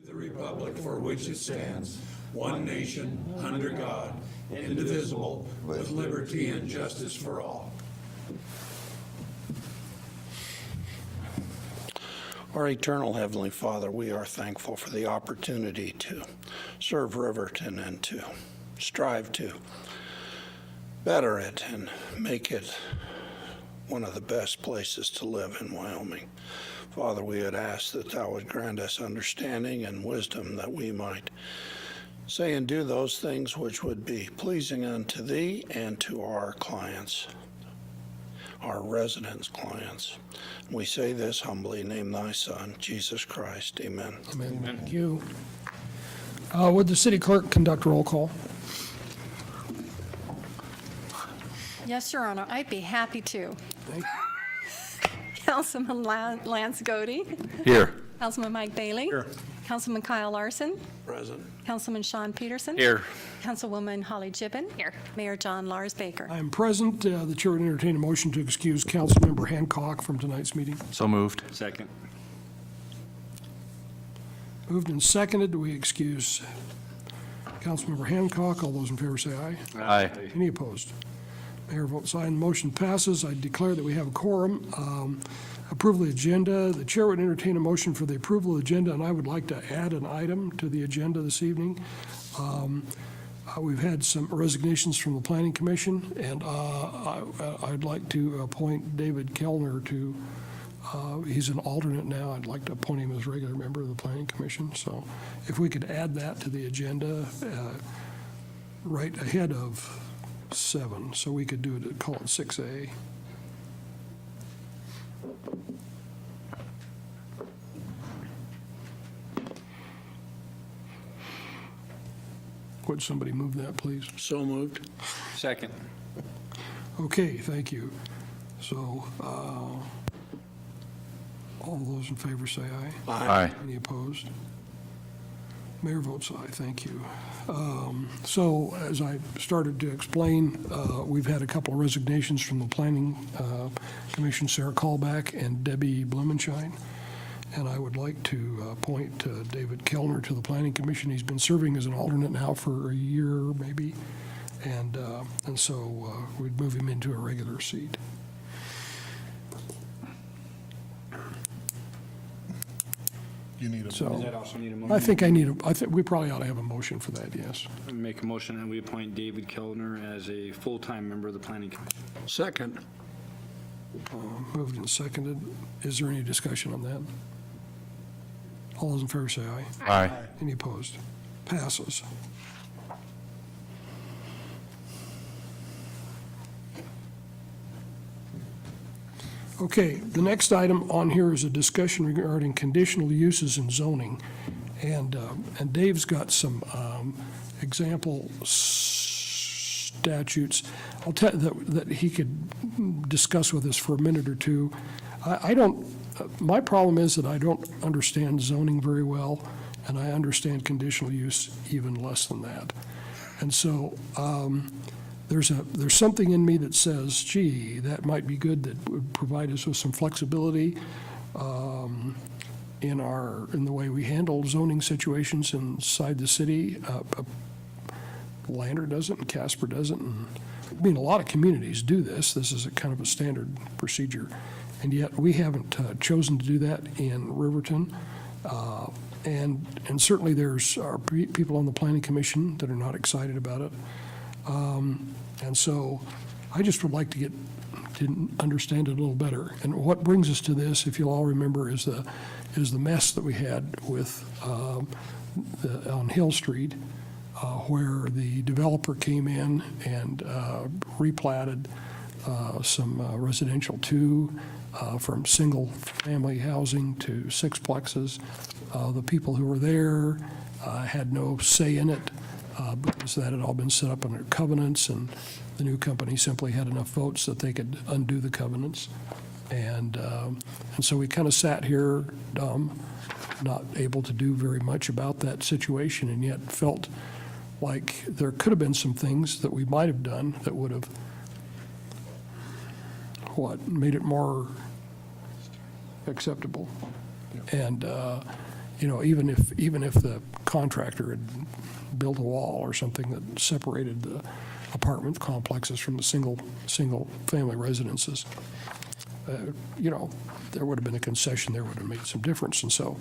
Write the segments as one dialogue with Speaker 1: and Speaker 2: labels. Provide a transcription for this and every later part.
Speaker 1: The republic for which it stands, one nation, under God, indivisible, with liberty and justice for all.
Speaker 2: Our eternal Heavenly Father, we are thankful for the opportunity to serve Riverton and to strive to better it and make it one of the best places to live in Wyoming. Father, we would ask that Thou would grant us understanding and wisdom that we might say and do those things which would be pleasing unto Thee and to our clients, our residents' clients. We say this humbly, name Thy Son, Jesus Christ. Amen.
Speaker 3: Amen. Thank you. Would the city clerk conduct roll call?
Speaker 4: Yes, Your Honor, I'd be happy to. Councilman Lance Godey.
Speaker 5: Here.
Speaker 4: Councilman Mike Bailey.
Speaker 3: Here.
Speaker 4: Councilman Kyle Larson.
Speaker 2: Present.
Speaker 4: Councilman Sean Peterson.
Speaker 5: Here.
Speaker 4: Councilwoman Holly Gibbon. Here. Mayor John Lars Baker.
Speaker 3: I am present. The chair would entertain a motion to excuse Councilmember Hancock from tonight's meeting.
Speaker 5: So moved.
Speaker 6: Second.
Speaker 3: Moved and seconded. Do we excuse Councilmember Hancock? All those in favor say aye.
Speaker 5: Aye.
Speaker 3: Any opposed? Mayor votes aye, and the motion passes. I declare that we have a quorum. Approval of the agenda. The chair would entertain a motion for the approval of the agenda, and I would like to add an item to the agenda this evening. We've had some resignations from the Planning Commission, and I'd like to appoint David Kellner to, he's an alternate now. I'd like to appoint him as a regular member of the Planning Commission. So if we could add that to the agenda right ahead of 7, so we could do it, call it 6A. Would somebody move that, please?
Speaker 2: So moved.
Speaker 6: Second.
Speaker 3: Okay, thank you. So, all those in favor say aye.
Speaker 5: Aye.
Speaker 3: Any opposed? Mayor votes aye, thank you. So, as I started to explain, we've had a couple of resignations from the Planning Commission, Sarah Callback and Debbie Blumenshine. And I would like to appoint David Kellner to the Planning Commission. He's been serving as an alternate now for a year, maybe. And so we'd move him into a regular seat.
Speaker 7: You need a,
Speaker 3: So
Speaker 6: Does that also need a motion?
Speaker 3: I think we probably ought to have a motion for that, yes.
Speaker 6: Make a motion that we appoint David Kellner as a full-time member of the Planning Commission.
Speaker 2: Second.
Speaker 3: Moved and seconded. Is there any discussion on that? All those in favor say aye.
Speaker 5: Aye.
Speaker 3: Any opposed? Passes. Okay, the next item on here is a discussion regarding conditional uses in zoning. And Dave's got some example statutes I'll tell that he could discuss with us for a minute or two. I don't, my problem is that I don't understand zoning very well, and I understand conditional use even less than that. And so there's something in me that says, gee, that might be good, that would provide us with some flexibility in the way we handle zoning situations inside the city. Lander doesn't, and Casper doesn't, and I mean, a lot of communities do this. This is a kind of a standard procedure, and yet we haven't chosen to do that in Riverton. And certainly there's people on the Planning Commission that are not excited about it. And so I just would like to understand it a little better. And what brings us to this, if you'll all remember, is the mess that we had with on Hill Street, where the developer came in and replatted some residential 2 from single-family housing to sixplexes. The people who were there had no say in it because that had all been set up under covenants, and the new company simply had enough votes that they could undo the covenants. And so we kind of sat here dumb, not able to do very much about that situation, and yet felt like there could have been some things that we might have done that would have, made it more acceptable. And even if the contractor had built a wall or something that separated the apartment complexes from the single-family residences, there would have been a concession there would have made some difference. And so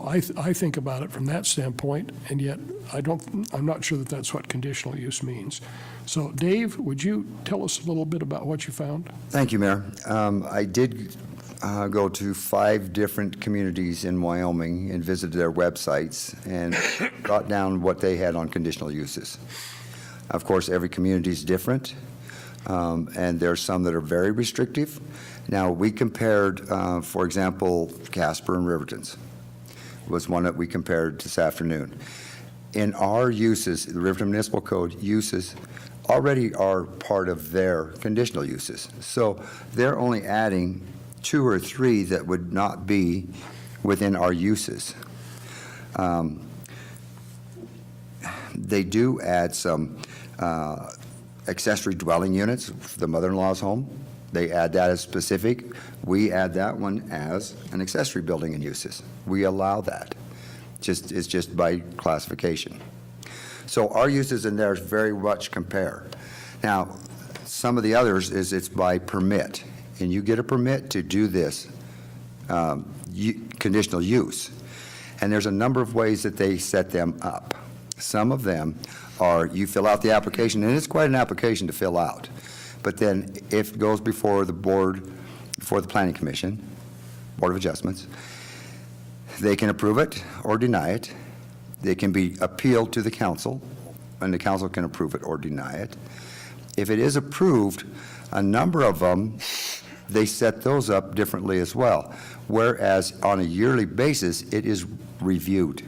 Speaker 3: I think about it from that standpoint, and yet I'm not sure that that's what conditional use means. So Dave, would you tell us a little bit about what you found?
Speaker 5: Thank you, Mayor. I did go to 5 different communities in Wyoming and visited their websites and brought down what they had on conditional uses. Of course, every community is different, and there's some that are very restrictive. Now, we compared, for example, Casper and Riverton's was one that we compared this afternoon. In our uses, the Riverton Municipal Code uses already are part of their conditional uses. So they're only adding 2 or 3 that would not be within our uses. They do add some accessory dwelling units, the mother-in-law's home. They add that as specific. We add that one as an accessory building and uses. We allow that. It's just by classification. So our uses in there very much compare. Now, some of the others is it's by permit, and you get a permit to do this conditional use. And there's a number of ways that they set them up. Some of them are you fill out the application, and it's quite an application to fill out. But then if it goes before the board, before the Planning Commission, Board of Adjustments, they can approve it or deny it. They can be appealed to the council, and the council can approve it or deny it. If it is approved, a number of them, they set those up differently as well. Whereas on a yearly basis, it is reviewed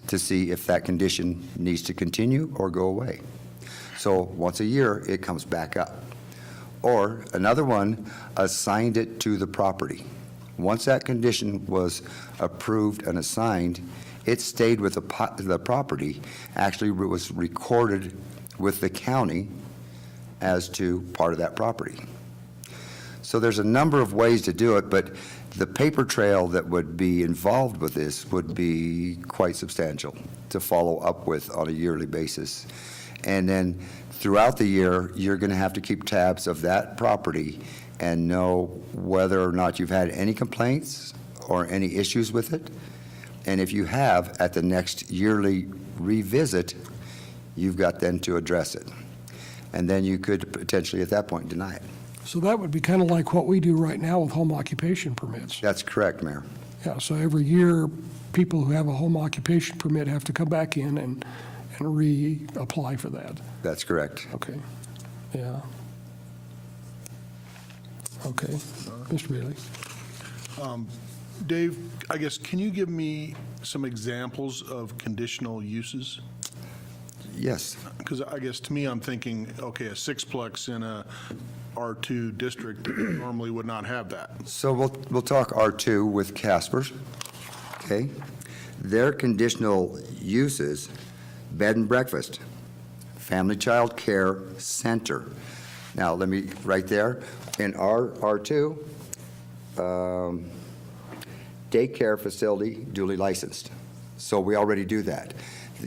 Speaker 5: to see if that condition needs to continue or go away. So once a year, it comes back up. Or another one assigned it to the property. Once that condition was approved and assigned, it stayed with the property, actually was recorded with the county as to part of that property. So there's a number of ways to do it, but the paper trail that would be involved with this would be quite substantial to follow up with on a yearly basis. And then throughout the year, you're going to have to keep tabs of that property and know whether or not you've had any complaints or any issues with it. And if you have, at the next yearly revisit, you've got then to address it. And then you could potentially at that point deny it.
Speaker 3: So that would be kind of like what we do right now with home occupation permits.
Speaker 5: That's correct, Mayor.
Speaker 3: Yeah, so every year, people who have a home occupation permit have to come back in and reapply for that.
Speaker 5: That's correct.
Speaker 3: Okay, yeah. Okay, Mr. Bailey.
Speaker 7: Dave, I guess, can you give me some examples of conditional uses?
Speaker 5: Yes.
Speaker 7: Because I guess to me, I'm thinking, okay, a sixplex in a R2 district normally would not have that.
Speaker 5: So we'll talk R2 with Casper's, okay? Their conditional uses, bed and breakfast, family child care center. Now, let me, right there, in R2, daycare facility duly licensed. So we already do that.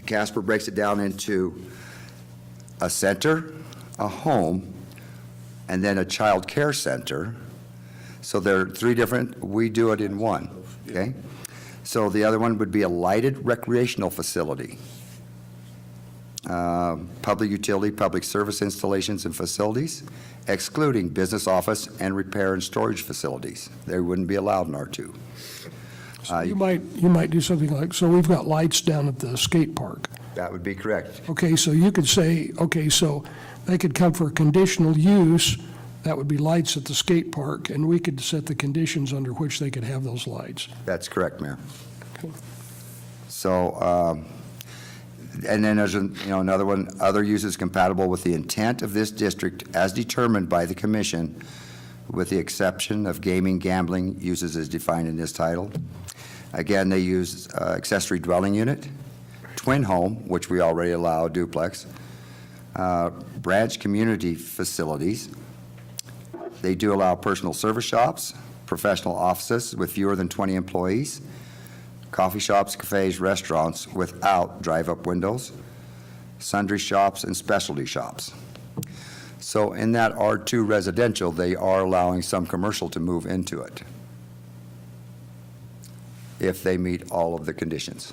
Speaker 5: Casper breaks it down into a center, a home, and then a child care center. So there are 3 different, we do it in one, okay? So the other one would be a lighted recreational facility. Public utility, public service installations and facilities, excluding business office and repair and storage facilities. They wouldn't be allowed in R2.
Speaker 3: You might do something like, so we've got lights down at the skate park.
Speaker 5: That would be correct.
Speaker 3: Okay, so you could say, okay, so they could come for a conditional use, that would be lights at the skate park, and we could set the conditions under which they could have those lights.
Speaker 5: That's correct, Mayor.
Speaker 3: Okay.
Speaker 5: So, and then there's another one, other uses compatible with the intent of this district as determined by the commission, with the exception of gaming, gambling uses as defined in this title. Again, they use accessory dwelling unit, twin home, which we already allow, duplex, branch community facilities. They do allow personal service shops, professional offices with fewer than 20 employees, coffee shops, cafes, restaurants without drive-up windows, sundry shops, and specialty shops. So in that R2 residential, they are allowing some commercial to move into it if they meet all of the conditions.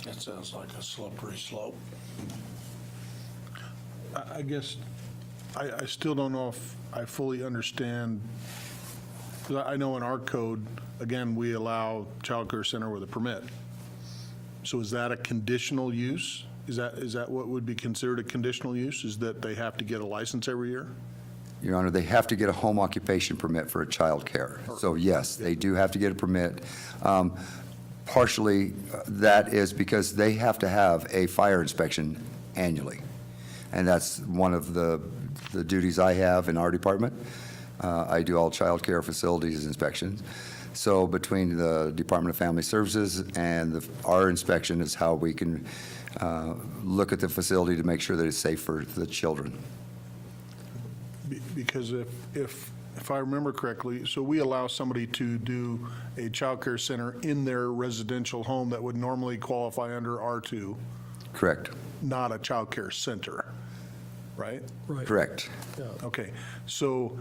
Speaker 2: That sounds like a slippery slope.
Speaker 7: I guess, I still don't know if I fully understand. 'Cause I know in our code, again, we allow childcare center with a permit. So is that a conditional use? Is that what would be considered a conditional use, is that they have to get a license every year?
Speaker 5: Your Honor, they have to get a home occupation permit for a childcare. So yes, they do have to get a permit. Partially, that is because they have to have a fire inspection annually. And that's one of the duties I have in our department. I do all childcare facilities inspections. So between the Department of Family Services and our inspection is how we can look at the facility to make sure that it's safe for the children.
Speaker 7: Because if I remember correctly, so we allow somebody to do a childcare center in their residential home that would normally qualify under R2,
Speaker 5: Correct.
Speaker 7: not a childcare center, right?
Speaker 3: Right.
Speaker 5: Correct.
Speaker 7: Okay, so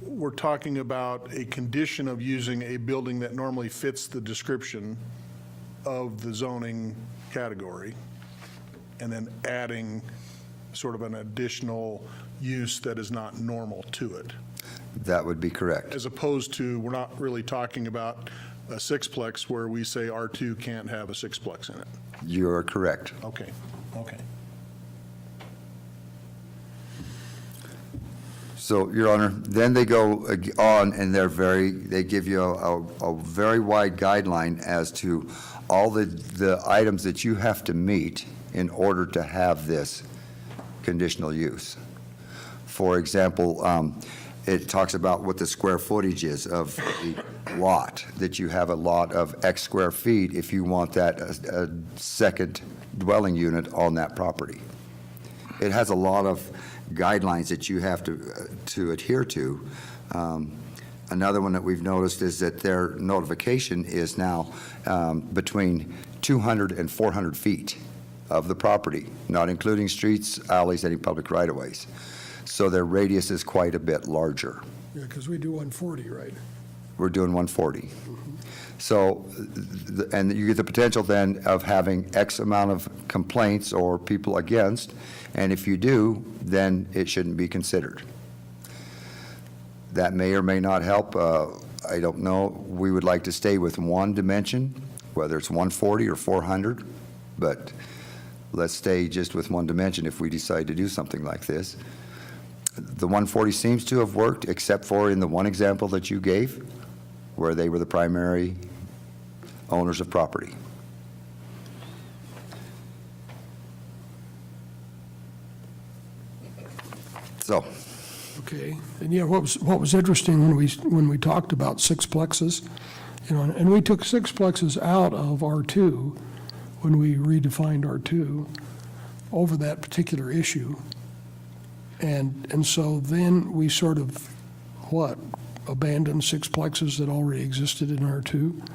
Speaker 7: we're talking about a condition of using a building that normally fits the description of the zoning category, and then adding sort of an additional use that is not normal to it.
Speaker 5: That would be correct.
Speaker 7: As opposed to, we're not really talking about a sixplex where we say R2 can't have a sixplex in it.
Speaker 5: You are correct.
Speaker 7: Okay, okay.
Speaker 5: So, Your Honor, then they go on and they give you a very wide guideline as to all the items that you have to meet in order to have this conditional use. For example, it talks about what the square footage is of the lot, that you have a lot of X square feet if you want that a second dwelling unit on that property. It has a lot of guidelines that you have to adhere to. Another one that we've noticed is that their notification is now between 200 and 400 feet of the property, not including streets, alleys, any public right-of-ways. So their radius is quite a bit larger.
Speaker 3: Yeah, because we do 140, right?
Speaker 5: We're doing 140. So, and you get the potential then of having X amount of complaints or people against, and if you do, then it shouldn't be considered. That may or may not help. I don't know. We would like to stay with one dimension, whether it's 140 or 400, but let's stay just with one dimension if we decide to do something like this. The 140 seems to have worked, except for in the one example that you gave, where they were the primary owners of property. So,
Speaker 3: Okay, and yeah, what was interesting when we talked about sixplexes, and we took sixplexes out of R2 when we redefined R2 over that particular issue. And so then we sort of, abandoned sixplexes that already existed in R2?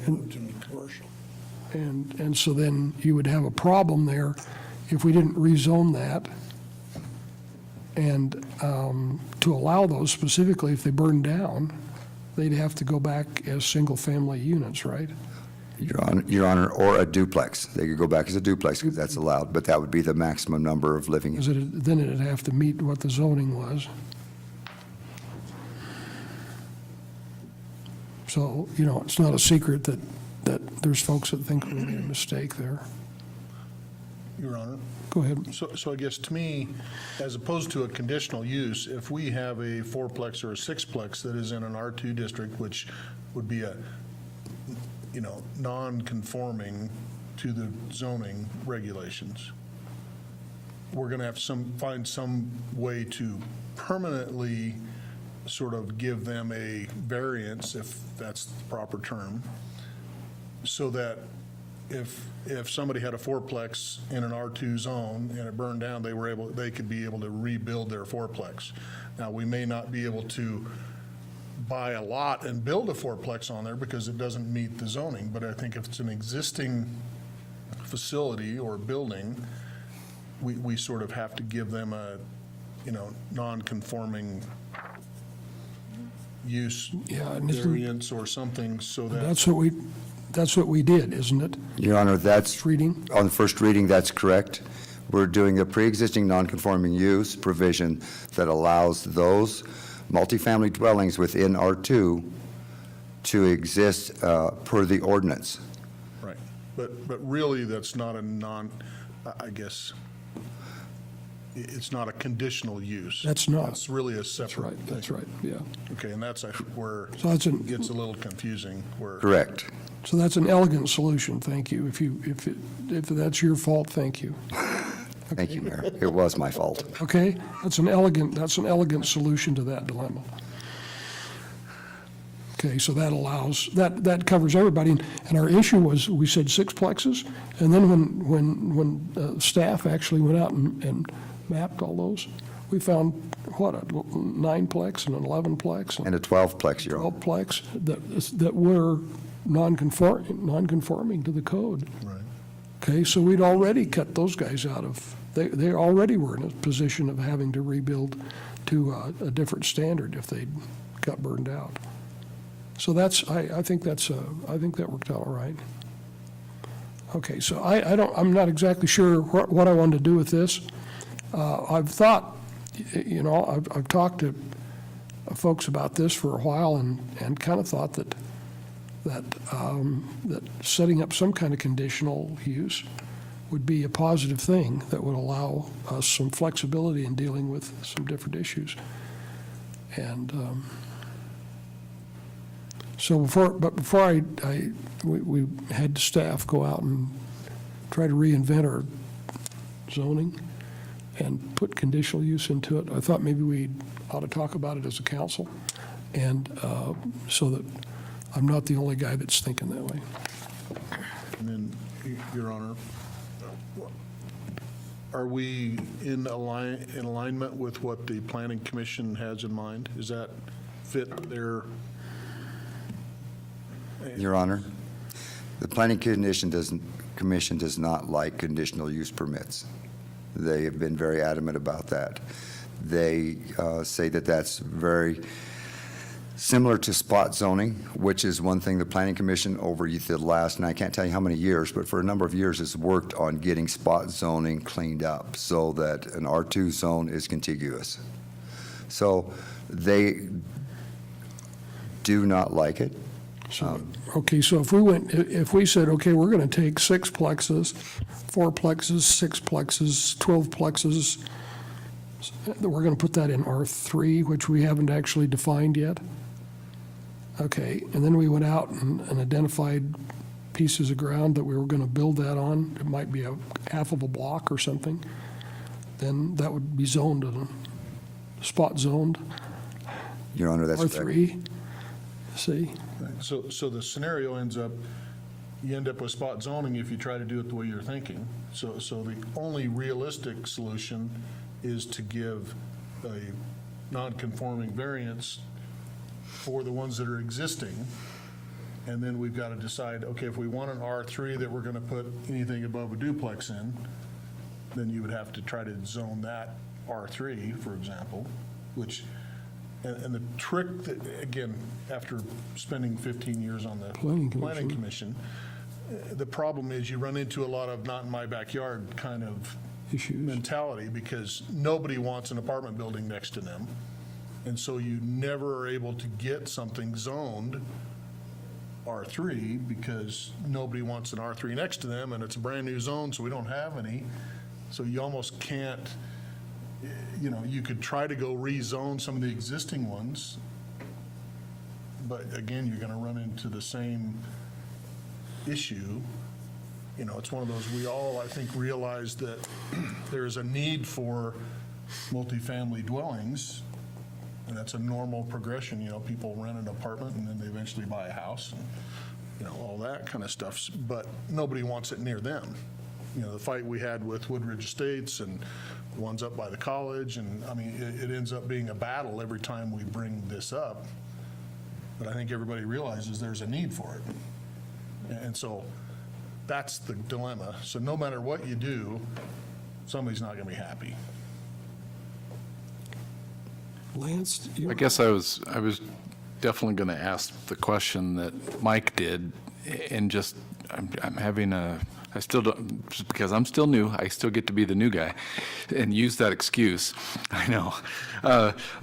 Speaker 2: Commercial.
Speaker 3: And so then you would have a problem there if we didn't rezone that. And to allow those specifically, if they burned down, they'd have to go back as single-family units, right?
Speaker 5: Your Honor, or a duplex. They could go back as a duplex because that's allowed, but that would be the maximum number of living.
Speaker 3: Because then it'd have to meet what the zoning was. So, it's not a secret that there's folks that think we made a mistake there.
Speaker 7: Your Honor.
Speaker 3: Go ahead.
Speaker 7: So I guess to me, as opposed to a conditional use, if we have a fourplex or a sixplex that is in an R2 district, which would be a, non-conforming to the zoning regulations, we're going to have to find some way to permanently sort of give them a variance, if that's the proper term, so that if somebody had a fourplex in an R2 zone and it burned down, they could be able to rebuild their fourplex. Now, we may not be able to buy a lot and build a fourplex on there because it doesn't meet the zoning. But I think if it's an existing facility or building, we sort of have to give them a, non-conforming use
Speaker 3: Yeah, and isn't-
Speaker 7: variance or something so that.
Speaker 3: That's what we did, isn't it?
Speaker 5: Your Honor, that's,
Speaker 3: First reading?
Speaker 5: on the first reading, that's correct. We're doing a pre-existing non-conforming use provision that allows those multifamily dwellings within R2 to exist per the ordinance.
Speaker 7: Right, but really, that's not I guess, it's not a conditional use.
Speaker 3: That's not.
Speaker 7: It's really a
Speaker 3: That's
Speaker 7: separate
Speaker 3: right,
Speaker 7: thing.
Speaker 3: that's right, yeah.
Speaker 7: Okay, and that's where
Speaker 3: So that's
Speaker 7: it gets a little confusing, where.
Speaker 5: Correct.
Speaker 3: So that's an elegant solution, thank you. If that's your fault, thank you.
Speaker 5: Thank you, Mayor. It was my fault.
Speaker 3: Okay? That's an elegant solution to that dilemma. Okay, so that allows, that covers everybody. And our issue was, we said sixplexes, and then when staff actually went out and mapped all those, we found, what, a 9-plex and an 11-plex
Speaker 5: And a 12-plex, Your Honor.
Speaker 3: 12-plex that were non-conforming to the code.
Speaker 7: Right.
Speaker 3: Okay, so we'd already cut those guys out of, they already were in a position of having to rebuild to a different standard if they got burned out. So that's, I think that worked out all right. Okay, so I'm not exactly sure what I wanted to do with this. I've thought, I've talked to folks about this for a while and kind of thought that setting up some kind of conditional use would be a positive thing that would allow us some flexibility in dealing with some different issues. And so before we had staff go out and try to reinvent our zoning and put conditional use into it, I thought maybe we ought to talk about it as a council, and so that I'm not the only guy that's thinking that way.
Speaker 7: And then, Your Honor, are we in alignment with what the Planning Commission has in mind? Does that fit their?
Speaker 5: Your Honor, the Planning Commission does not like conditional use permits. They have been very adamant about that. They say that that's very similar to spot zoning, which is one thing the Planning Commission over the last, and I can't tell you how many years, but for a number of years has worked on getting spot zoning cleaned up so that an R2 zone is contiguous. So they do not like it.
Speaker 3: Okay, so if we said, okay, we're going to take 6-plexes, 4-plexes, 6-plexes, 12-plexes, we're going to put that in R3, which we haven't actually defined yet. Okay, and then we went out and identified pieces of ground that we were going to build that on. It might be a half of a block or something. Then that would be zoned, spot zoned,
Speaker 5: Your Honor, that's correct.
Speaker 3: R3. See?
Speaker 7: So the scenario ends up, you end up with spot zoning if you try to do it the way you're thinking. So the only realistic solution is to give a non-conforming variance for the ones that are existing. And then we've got to decide, okay, if we want an R3 that we're going to put anything above a duplex in, then you would have to try to zone that R3, for example, which, and the trick that, again, after spending 15 years on the Planning Commission, the problem is you run into a lot of not in my backyard kind of
Speaker 3: Issues.
Speaker 7: mentality, because nobody wants an apartment building next to them. And so you never are able to get something zoned R3 because nobody wants an R3 next to them, and it's a brand-new zone, so we don't have any. So you almost can't, you could try to go rezone some of the existing ones, but again, you're going to run into the same issue. It's one of those, we all, I think, realize that there is a need for multifamily dwellings, and that's a normal progression. People rent an apartment and then they eventually buy a house, and, all that kind of stuff, but nobody wants it near them. The fight we had with Woodridge Estates and the ones up by the college, and I mean, it ends up being a battle every time we bring this up. but I think everybody realizes there's a need for it. And so that's the dilemma. So no matter what you do, somebody's not going to be happy.
Speaker 3: Lance,
Speaker 8: I guess I was definitely going to ask the question that Mike did, and just I'm having I still don't, just because I'm still new, I still get to be the new guy and use that excuse. I know,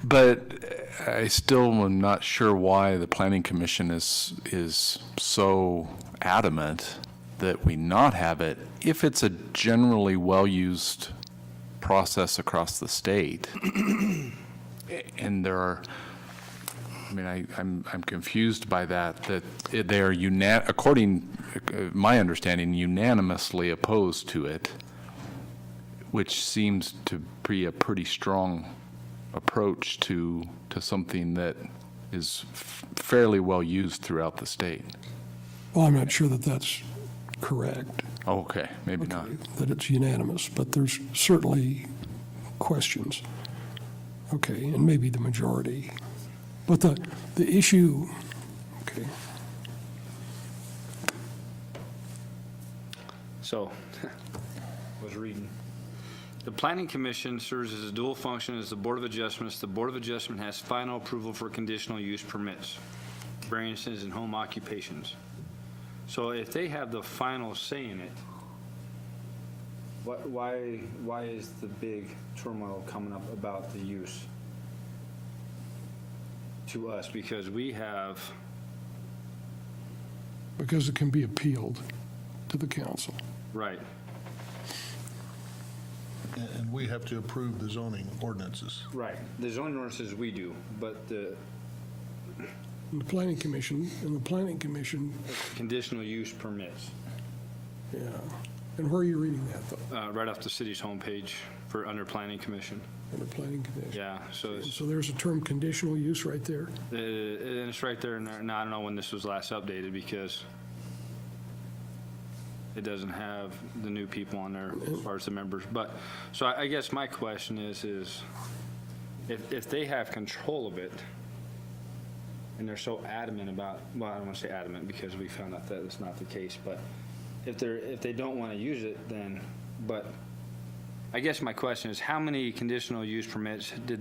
Speaker 8: but I still am not sure why the Planning Commission is so adamant that we not have it if it's a generally well-used process across the state. And there are, I mean, I'm confused by that they are according my understanding, unanimously opposed to it, which seems to be a pretty strong approach to something that is fairly well used throughout the state.
Speaker 3: well, I'm not sure that that's correct.
Speaker 8: Oh, okay, maybe not.
Speaker 3: That it's unanimous, but there's certainly questions. Okay, and maybe the majority. But the issue, okay,
Speaker 6: So, I was reading. The Planning Commission serves as a dual function as the Board of Adjustments. The Board of Adjustment has final approval for conditional use permits, variances, and home occupations. So if they have the final say in it, why is the big turmoil coming up about the use to us? Because we have,
Speaker 3: because it can be appealed to the council.
Speaker 6: right,
Speaker 7: And we have to approve the zoning ordinances.
Speaker 6: right. The zoning ordinances we do, but the
Speaker 3: And the planning commission,
Speaker 6: conditional use permits,
Speaker 3: yeah. And where are you reading that, though?
Speaker 6: right off the city's homepage for under Planning Commission.
Speaker 3: In the planning commission?
Speaker 6: Yeah, so it's,
Speaker 3: So there's a term conditional use right there?
Speaker 6: and it's right there. And I don't know when this was last updated because it doesn't have the new people on there as far as the members. But, so I guess my question is if they have control of it and they're so adamant about, well, I don't want to say adamant because we found out that it's not the case, but if they don't want to use it, then, but I guess my question is how many conditional use permits do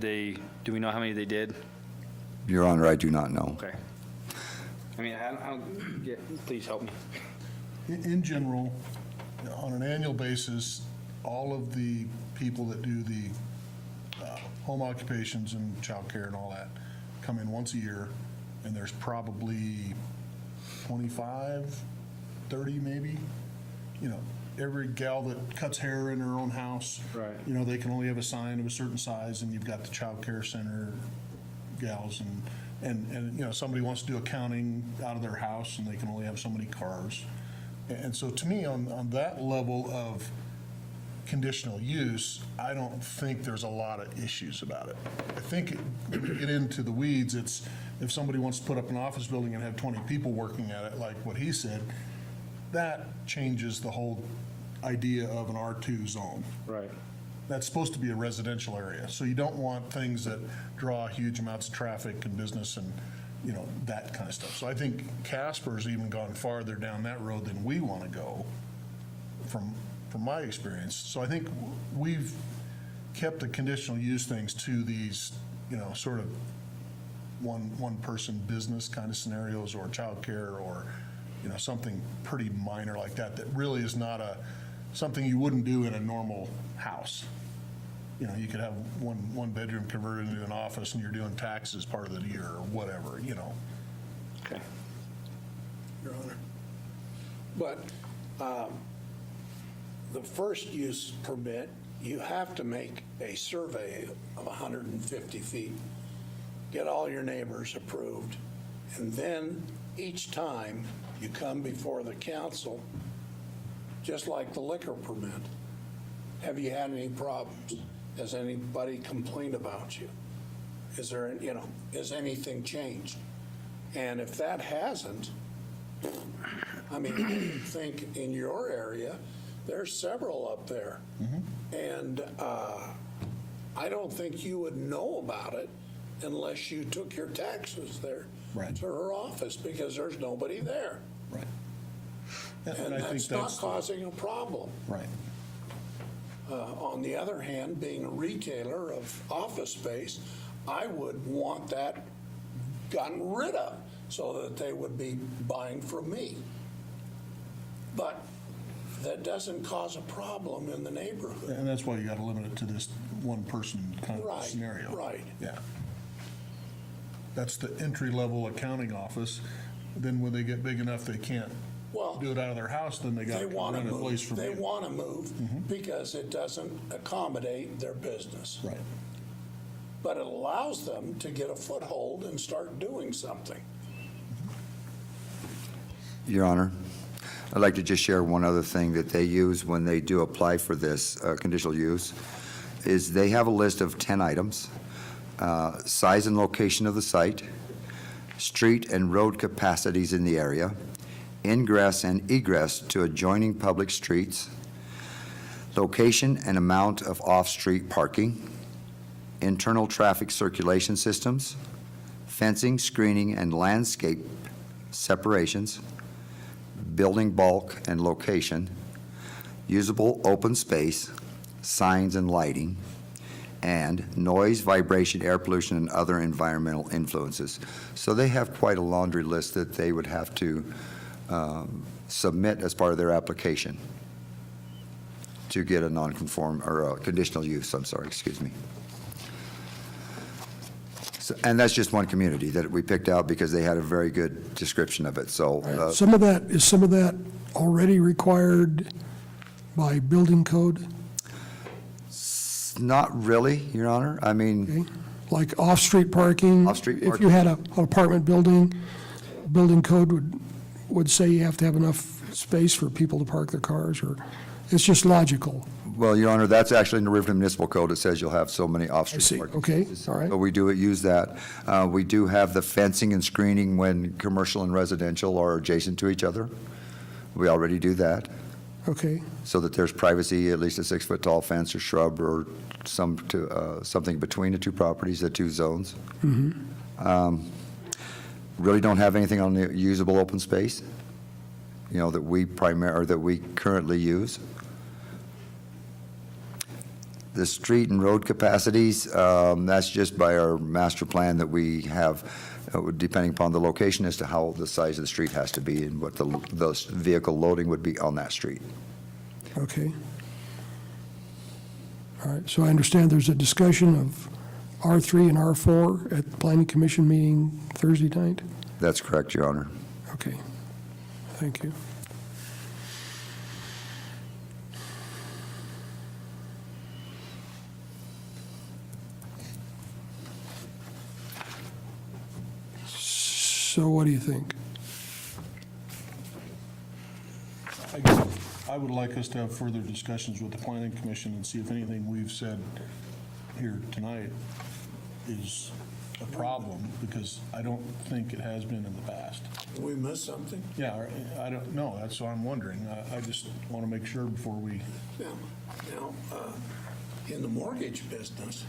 Speaker 6: we know how many they did?
Speaker 5: Your Honor, I do not know.
Speaker 6: Okay. I mean, I don't get, please help me.
Speaker 7: In general, on an annual basis, all of the people that do the home occupations and childcare and all that come in once a year, and there's probably 25, 30 maybe. You know, every gal that cuts hair in her own house.
Speaker 6: Right.
Speaker 7: You know, they can only have a sign of a certain size, and you've got the child care center gals, and you know, somebody wants to do accounting out of their house, and they can only have so many cars. And so to me, on that level of conditional use, I don't think there's a lot of issues about it. I think when you get into the weeds, it's if somebody wants to put up an office building and have 20 people working at it, like what he said, that changes the whole idea of an R2 zone.
Speaker 6: Right.
Speaker 7: That's supposed to be a residential area, so you don't want things that draw huge amounts of traffic and business and, you know, that kind of stuff. So I think Casper's even gone farther down that road than we want to go from my experience. So I think we've kept the conditional use things to these, you know, sort of one person business kind of scenarios, or childcare, or, you know, something pretty minor like that really is not something you wouldn't do in a normal house. You know, you could have one bedroom converted into an office and you're doing taxes part of the year or whatever, you know.
Speaker 6: Okay.
Speaker 2: Your Honor. But the first use permit, you have to make a survey of 150 feet, get all your neighbors approved, and then each time you come before the council, just like the liquor permit, have you had any problems? Has anybody complained about you? Is there, you know, has anything changed? And if that hasn't, I mean, I think in your area, there's several up there. And I don't think you would know about it unless you took your taxes there
Speaker 7: Right.
Speaker 2: to her office, because there's nobody there.
Speaker 7: Right.
Speaker 2: And
Speaker 7: I think
Speaker 2: that's not causing a problem.
Speaker 7: Right.
Speaker 2: On the other hand, being a retailer of office space, I would want that gotten rid of so that they would be buying from me. But that doesn't cause a problem in the neighborhood.
Speaker 7: And that's why you got to limit it to this one person kind of
Speaker 2: Right,
Speaker 7: scenario.
Speaker 2: right.
Speaker 7: Yeah. That's the entry-level accounting office. Then when they get big enough, they can't
Speaker 2: Well,
Speaker 7: do it out of their house, then they got
Speaker 2: they
Speaker 7: to
Speaker 2: want to
Speaker 7: rent a place
Speaker 2: move.
Speaker 7: from
Speaker 2: They
Speaker 7: you.
Speaker 2: want to move because it doesn't accommodate their business.
Speaker 7: Right.
Speaker 2: But it allows them to get a foothold and start doing something.
Speaker 5: Your Honor, I'd like to just share one other thing that they use when they do apply for this conditional use, is they have a list of 10 items, size and location of the site, street and road capacities in the area, ingress and egress to adjoining public streets, location and amount of off-street parking, internal traffic circulation systems, fencing, screening, and landscape separations, building bulk and location, usable open space, signs and lighting, and noise, vibration, air pollution, and other environmental influences. So they have quite a laundry list that they would have to submit as part of their application to get a non-conform, or a conditional use, I'm sorry, excuse me. So, and that's just one community that we picked out because they had a very good description of it, so.
Speaker 3: Some of that already required by building code?
Speaker 5: Not really, Your Honor. I mean,
Speaker 3: Okay. Like off-street parking?
Speaker 5: Off-street
Speaker 3: If you
Speaker 5: parking.
Speaker 3: had an apartment building, building code would say you have to have enough space for people to park their cars, or it's just logical?
Speaker 5: well, Your Honor, that's actually in the Riverton Municipal Code. It says you'll have so many
Speaker 3: I
Speaker 5: off-street
Speaker 3: see,
Speaker 5: parking.
Speaker 3: okay,
Speaker 5: spaces.
Speaker 3: all right.
Speaker 5: So we do use that. We do have the fencing and screening when commercial and residential are adjacent to each other. We already do that,
Speaker 3: Okay,
Speaker 5: so that there's privacy, at least a 6-foot-tall fence or shrub or something between the two properties, the two zones. Really don't have anything on the usable open space, that we that we currently use. The street and road capacities, that's just by our master plan that we have, depending upon the location as to how the size of the street has to be and what the vehicle loading would be on that street.
Speaker 3: okay. All right, so I understand there's a discussion of R3 and R4 at the Planning Commission meeting Thursday night?
Speaker 5: That's correct, Your Honor.
Speaker 3: Okay, thank you. So what do you think?
Speaker 7: I guess I would like us to have further discussions with the planning commission and see if anything we've said here tonight is a problem, because I don't think it has been in the past.
Speaker 2: Did we miss something?
Speaker 7: Yeah, I don't know, that's what I'm wondering. I just want to make sure before we,
Speaker 2: Now, in the mortgage business,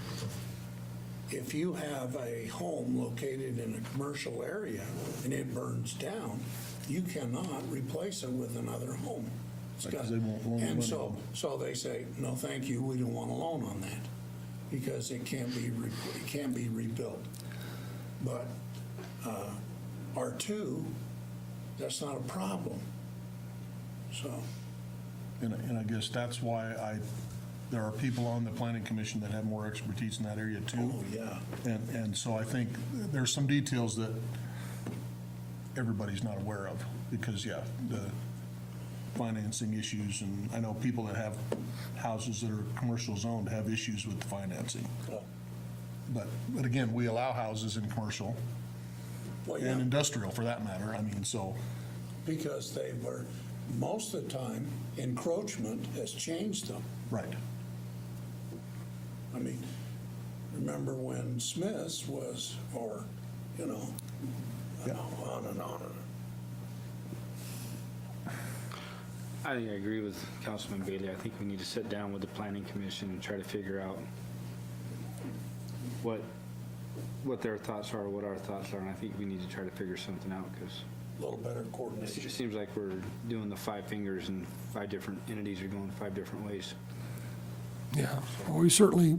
Speaker 2: if you have a home located in a commercial area and it burns down, you cannot replace it with another home. It's
Speaker 7: Because
Speaker 2: got-
Speaker 7: they won't loan the
Speaker 2: And
Speaker 7: money.
Speaker 2: so they say, no, thank you, we don't want a loan on that, because it can't be rebuilt. But R2, that's not a problem. So,
Speaker 7: and I guess that's why there are people on the planning commission that have more expertise in that area too.
Speaker 2: oh, yeah.
Speaker 7: And so I think there's some details that everybody's not aware of, because, yeah, the financing issues, and I know people that have houses that are commercial zoned have issues with the financing. But again, we allow houses in commercial
Speaker 2: Well, yeah.
Speaker 7: and industrial for that matter. I mean, so,
Speaker 2: Because they were, most of the time, encroachment has changed them.
Speaker 7: right.
Speaker 2: I mean, remember when Smith's was, or,
Speaker 7: Yeah.
Speaker 2: on and on.
Speaker 6: I think I agree with Councilman Bailey. I think we need to sit down with the planning commission and try to figure out what what their thoughts are, what our thoughts are, and I think we need to try to figure something out, because
Speaker 2: A little better
Speaker 6: it
Speaker 2: coordination.
Speaker 6: just seems like we're doing the five fingers and five different entities are going five different ways.
Speaker 3: Yeah, well, we certainly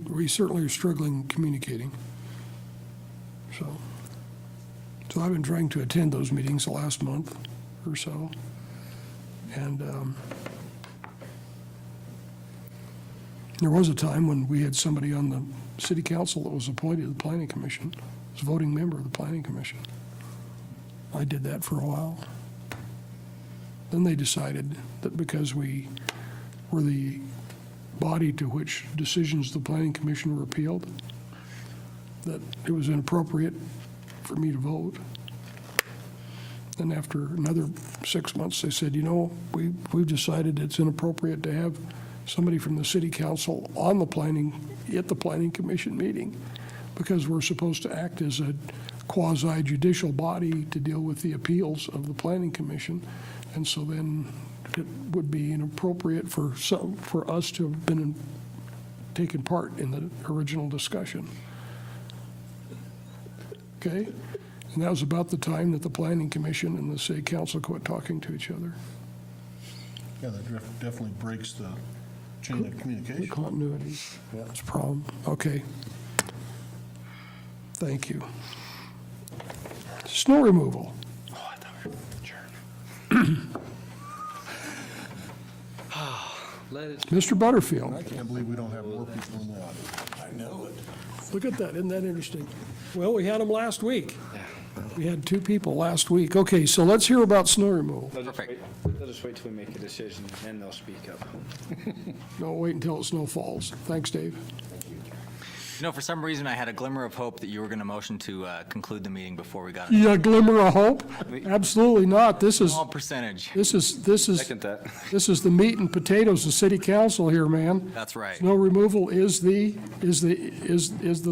Speaker 3: are struggling communicating. So I've been trying to attend those meetings the last month or so. And there was a time when we had somebody on the city council that was appointed to the planning commission, was a voting member of the planning commission. I did that for a while. Then they decided that because we were the body to which decisions of the planning commission were appealed, that it was inappropriate for me to vote. Then after another 6 months, they said, we've decided it's inappropriate to have somebody from the city council at the planning commission meeting, because we're supposed to act as a quasi-judicial body to deal with the appeals of the planning commission. And so then it would be inappropriate for us to have taken part in the original discussion. Okay? And that was about the time that the planning commission and the city council quit talking to each other.
Speaker 7: Yeah, that definitely breaks the chain of
Speaker 3: The
Speaker 7: communication.
Speaker 3: continuity, that's a problem. Okay. Thank you. Snow removal. Mr. Butterfield,
Speaker 7: I can't believe we don't have more people in the audience.
Speaker 2: I know it.
Speaker 3: look at that, isn't that interesting? Well, we had them last week. We had 2 people last week. Okay, so let's hear about snow removal.
Speaker 6: They'll just wait till we make a decision, and then they'll speak up.
Speaker 3: No, wait until the snow falls. Thanks, Dave.
Speaker 9: For some reason, I had a glimmer of hope that you were going to motion to conclude the meeting before we got a
Speaker 3: Yeah, glimmer of hope? Absolutely not. This is
Speaker 9: small percentage.
Speaker 3: This is
Speaker 6: Second that.
Speaker 3: this is the meat and potatoes of city council here, man.
Speaker 9: That's right.
Speaker 3: Snow removal is the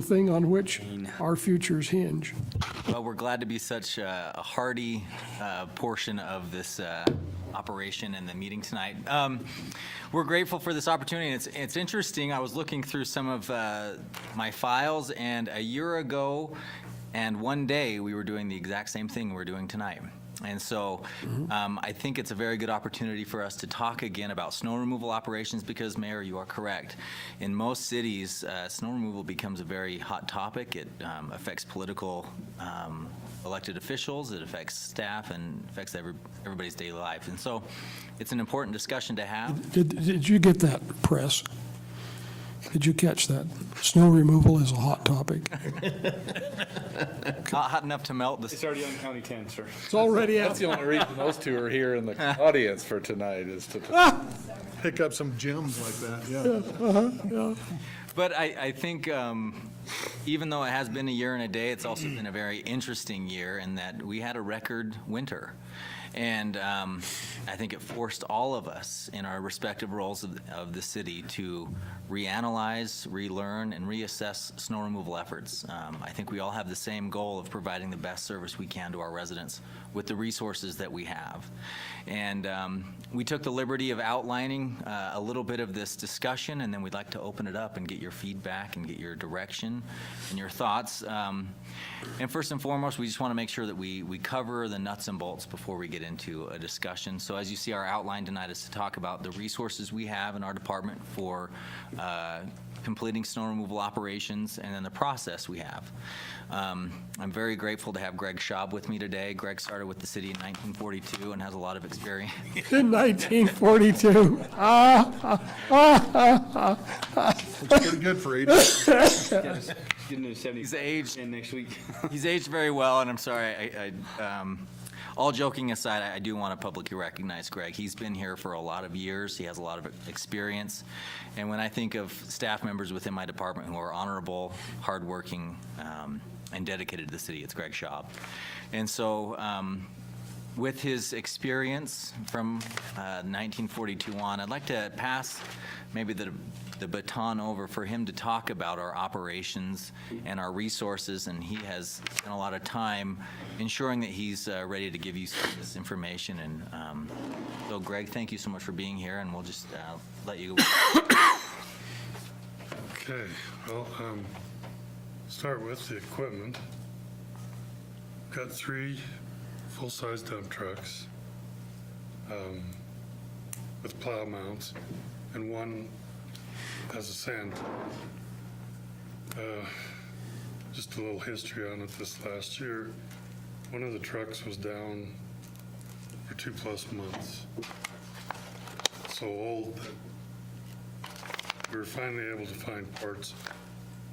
Speaker 3: thing on which our futures hinge.
Speaker 9: Well, we're glad to be such a hearty portion of this operation and the meeting tonight. We're grateful for this opportunity. It's interesting. I was looking through some of my files, and a year ago and one day we were doing the exact same thing we're doing tonight. And so I think it's a very good opportunity for us to talk again about snow removal operations, because, Mayor, you are correct. In most cities, snow removal becomes a very hot topic. It affects political elected officials, it affects staff, and affects everybody's daily life. And so it's an important discussion to have.
Speaker 3: Did you get that, press? Did you catch that? Snow removal is a hot topic.
Speaker 9: Not hot enough to melt
Speaker 6: It's
Speaker 9: the
Speaker 6: already on County 10, sir.
Speaker 3: It's already out.
Speaker 8: That's the only reason those two are here in the audience for tonight, is to
Speaker 7: Pick up some gems like that, yeah.
Speaker 9: But I think even though it has been a year and a day, it's also been a very interesting year in that we had a record winter. And I think it forced all of us in our respective roles of the city to reanalyze, relearn, and reassess snow removal efforts. I think we all have the same goal of providing the best service we can to our residents with the resources that we have. And we took the liberty of outlining a little bit of this discussion, and then we'd like to open it up and get your feedback and get your direction and your thoughts. And first and foremost, we just want to make sure that we cover the nuts and bolts before we get into a discussion. So as you see, our outline tonight is to talk about the resources we have in our department for completing snow removal operations, and then the process we have. I'm very grateful to have Greg Schaub with me today. Greg started with the city in 1942 and has a lot of experience.
Speaker 3: In 1942.
Speaker 7: It's pretty good for 80.
Speaker 6: Getting to 70.
Speaker 9: He's aged.
Speaker 6: Next week.
Speaker 9: He's aged very well, and I'm sorry, all joking aside, I do want to publicly recognize Greg. He's been here for a lot of years. He has a lot of experience. And when I think of staff members within my department who are honorable, hardworking, and dedicated to the city, it's Greg Schaub. And so with his experience from 1942 on, I'd like to pass maybe the baton over for him to talk about our operations and our resources, and he has spent a lot of time ensuring that he's ready to give you some of this information. And so, Greg, thank you so much for being here, and we'll just let you go.
Speaker 10: Okay, well, Start with the equipment. Got 3 full-size dump trucks with plow mounts, and one has a sand. Just a little history on it. This last year, one of the trucks was down for 2+ months. So old that we were finally able to find parts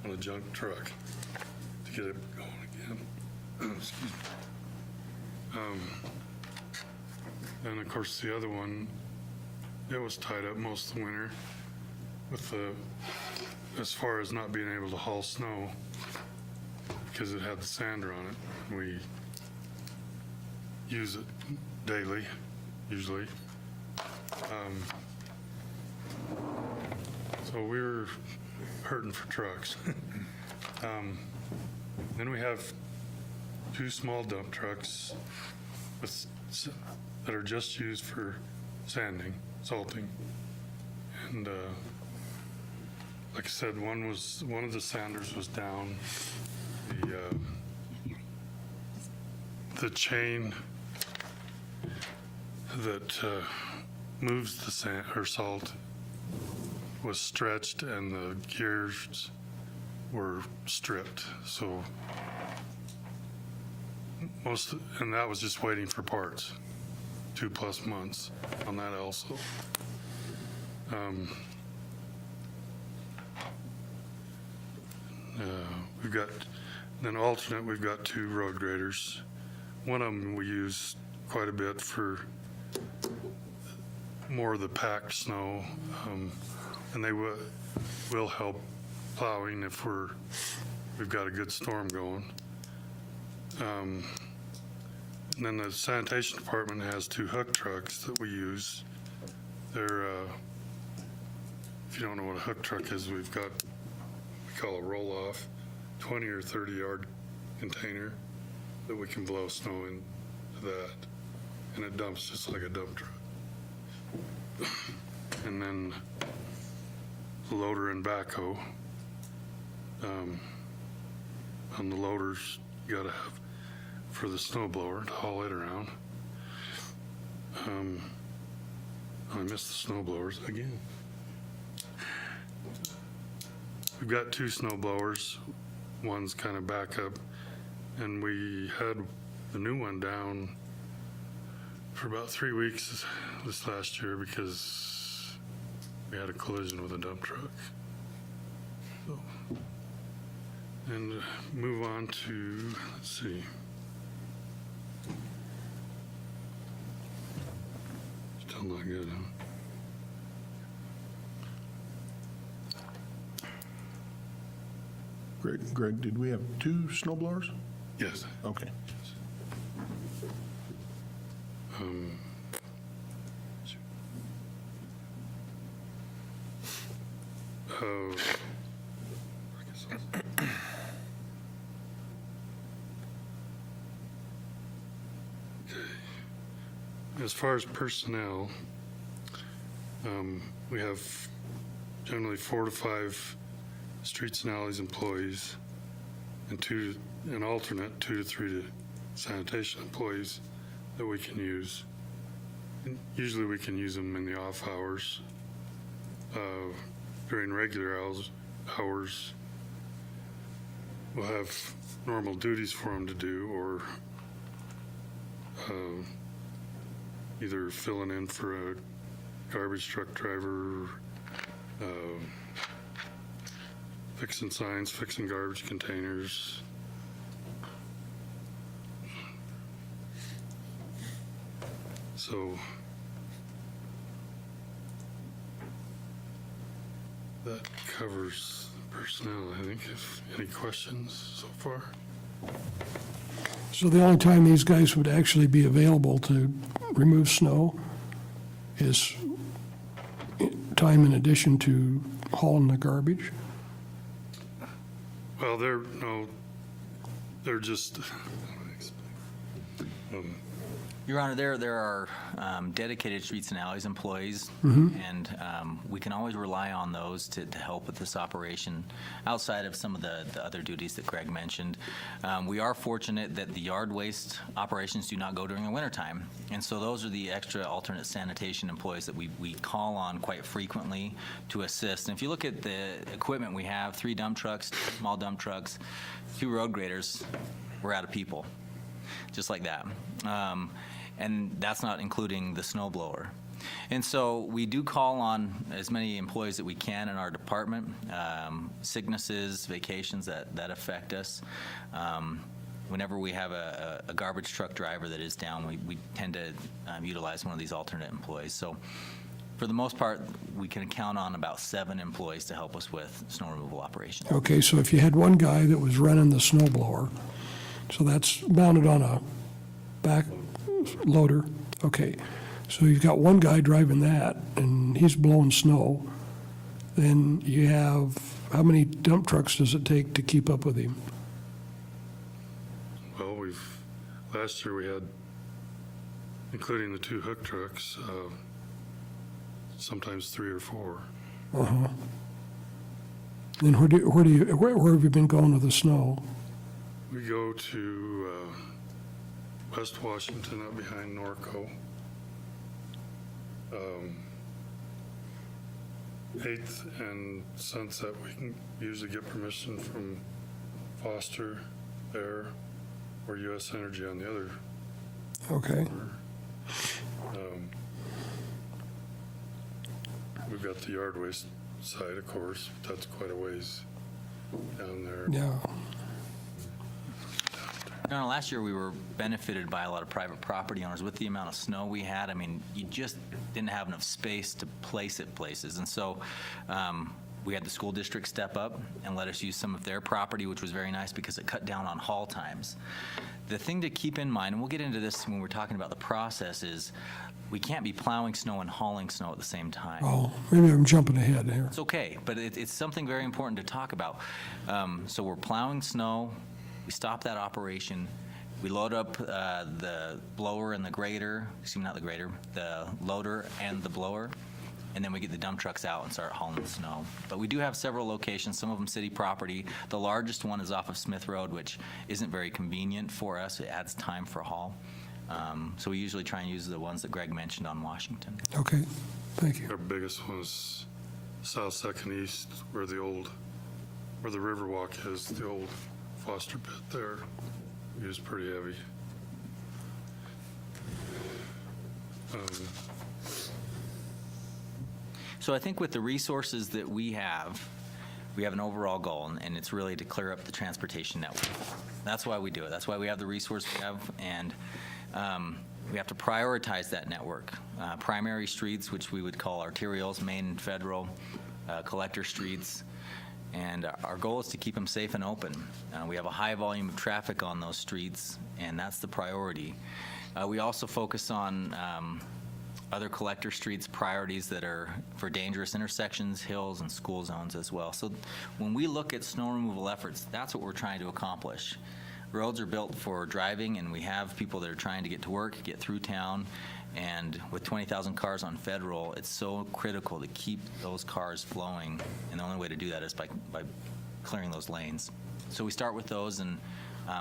Speaker 10: on a junk truck to get it going again. Excuse me. And of course, the other one, it was tied up most of the winter with as far as not being able to haul snow because it had the sander on it. We use it daily, usually. So we were hurting for trucks. Then we have 2 small dump trucks that are just used for sanding, salting. And like I said, one of the sanders was down. The chain that moves the sand or salt was stretched, and the gears were stripped. So and that was just waiting for parts. 2+ months on that also. We've got, then alternate, we've got 2 road graders. One of them we use quite a bit for more of the packed snow, and they will help plowing if we've got a good storm going. And then the sanitation department has 2 hook trucks that we use. They're, if you don't know what a hook truck is, we call a roll-off, 20 or 30 yard container that we can blow snow into that, and it dumps just like a dump truck. And then the loader and backhoe. On the loaders, you gotta have for the snow blower to haul it around. I missed the snow blowers again. We've got 2 snow blowers. One's kind of backup, and we had the new one down for about 3 weeks this last year because we had a collision with a dump truck. So, and move on to, let's see. Still not good, huh?
Speaker 7: Greg, did we have 2 snow blowers?
Speaker 10: Yes.
Speaker 7: Okay.
Speaker 10: As far as personnel, we have generally 4 to 5 streets and alleys employees, and an alternate 2 to 3 sanitation employees that we can use. And usually we can use them in the off hours. During regular hours, we'll have normal duties for them to do, or either filling in for a garbage truck driver, fixing signs, fixing garbage containers. So that covers personnel, I think. If any questions so far?
Speaker 3: So the only time these guys would actually be available to remove snow is time in addition to hauling the garbage?
Speaker 10: Well, they're just,
Speaker 9: Your Honor, there are dedicated streets and alleys employees, and we can always rely on those to help with this operation outside of some of the other duties that Greg mentioned. We are fortunate that the yard waste operations do not go during the wintertime, and so those are the extra alternate sanitation employees that we call on quite frequently to assist. And if you look at the equipment we have, 3 dump trucks, 2 small dump trucks, 2 road graders, we're out of people, just like that. And that's not including the snow blower. And so we do call on as many employees that we can in our department, sicknesses, vacations that affect us. Whenever we have a garbage truck driver that is down, we tend to utilize one of these alternate employees. So for the most part, we can count on about 7 employees to help us with snow removal operations.
Speaker 3: Okay, so if you had one guy that was running the snow blower, so that's mounted on a back loader, okay. So you've got one guy driving that, and he's blowing snow. Then you have, how many dump trucks does it take to keep up with him?
Speaker 10: Well, last year we had, including the 2 hook trucks, sometimes 3 or 4.
Speaker 3: Uh-huh. And where have you been going with the snow?
Speaker 10: We go to West Washington, up behind Norco. 8th and Sunset, we can usually get permission from Foster there, or U.S. Energy on the other.
Speaker 3: Okay.
Speaker 10: We've got the yard waste side, of course, but that's quite a ways down there.
Speaker 3: Yeah.
Speaker 9: No, last year we were benefited by a lot of private property owners with the amount of snow we had. I mean, you just didn't have enough space to place it places. And so we had the school district step up and let us use some of their property, which was very nice because it cut down on haul times. The thing to keep in mind, and we'll get into this when we're talking about the process, is we can't be plowing snow and hauling snow at the same time.
Speaker 3: Oh, maybe I'm jumping ahead here.
Speaker 9: It's okay, but it's something very important to talk about. So we're plowing snow. We stop that operation. We load up the blower and the grader, excuse me, not the grader, the loader and the blower, and then we get the dump trucks out and start hauling the snow. But we do have several locations, some of them city property. The largest one is off of Smith Road, which isn't very convenient for us. It adds time for haul. So we usually try and use the ones that Greg mentioned on Washington.
Speaker 3: Okay, thank you.
Speaker 10: Our biggest one is South 2nd East, where the Riverwalk is, the old Foster pit there. It was pretty heavy.
Speaker 9: So I think with the resources that we have an overall goal, and it's really to clear up the transportation network. That's why we do it. That's why we have the resource we have, and we have to prioritize that network. Primary streets, which we would call arterials, main and federal, collector streets, and our goal is to keep them safe and open. We have a high volume of traffic on those streets, and that's the priority. We also focus on other collector streets priorities that are for dangerous intersections, hills, and school zones as well. So when we look at snow removal efforts, that's what we're trying to accomplish. Roads are built for driving, and we have people that are trying to get to work, get through town, and with 20,000 cars on Federal, it's so critical to keep those cars flowing, and the only way to do that is by clearing those lanes. So we start with those, and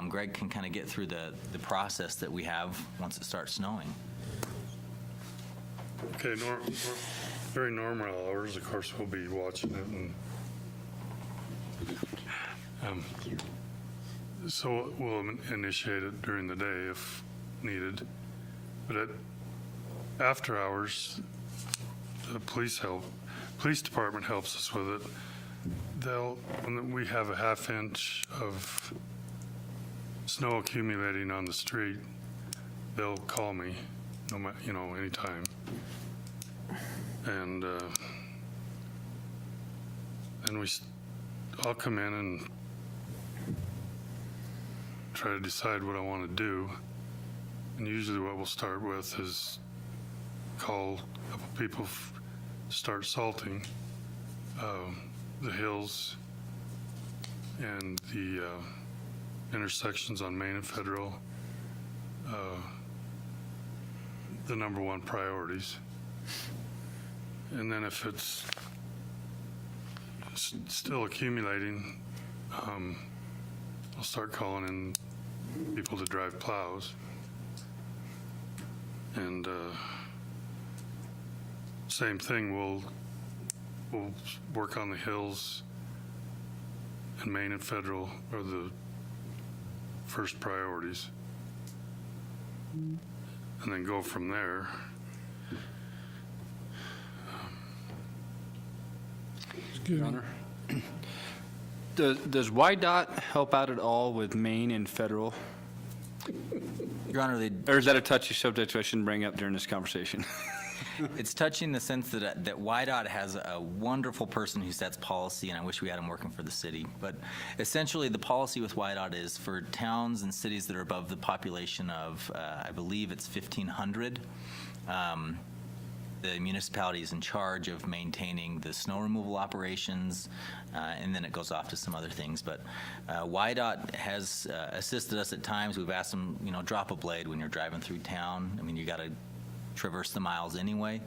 Speaker 9: Greg can kind of get through the process that we have once it starts snowing.
Speaker 10: Okay, very normal hours, of course, we'll be watching it, and so we'll initiate it during the day if needed. But after hours, the police department helps us with it. When we have a half-inch of snow accumulating on the street, they'll call me, anytime. And I'll come in and try to decide what I want to do. And usually what we'll start with is call a couple people to start salting the hills and the intersections on Main and Federal, the number one priorities. And then if it's still accumulating, I'll start calling in people to drive plows. And same thing, we'll work on the hills, and Main and Federal are the first priorities. And then go from there.
Speaker 6: Your Honor. Does YDOT help out at all with Maine and Federal?
Speaker 9: Your Honor,
Speaker 6: Or is that a touchy subject I shouldn't bring up during this conversation?
Speaker 9: it's touching the sense that YDOT has a wonderful person who sets policy, and I wish we had him working for the city. But essentially, the policy with YDOT is for towns and cities that are above the population of, I believe it's 1,500. The municipality is in charge of maintaining the snow removal operations, and then it goes off to some other things. But YDOT has assisted us at times. We've asked them, drop a blade when you're driving through town. I mean, you got to traverse the miles anyway.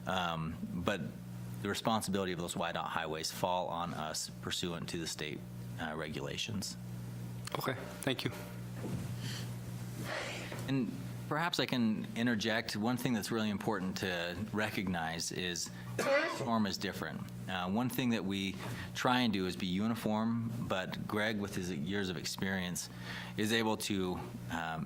Speaker 9: But the responsibility of those YDOT highways fall on us pursuant to the state regulations.
Speaker 6: Okay, thank you.
Speaker 9: And perhaps I can interject. One thing that's really important to recognize is the storm is different. One thing that we try and do is be uniform, but Greg, with his years of experience, is able to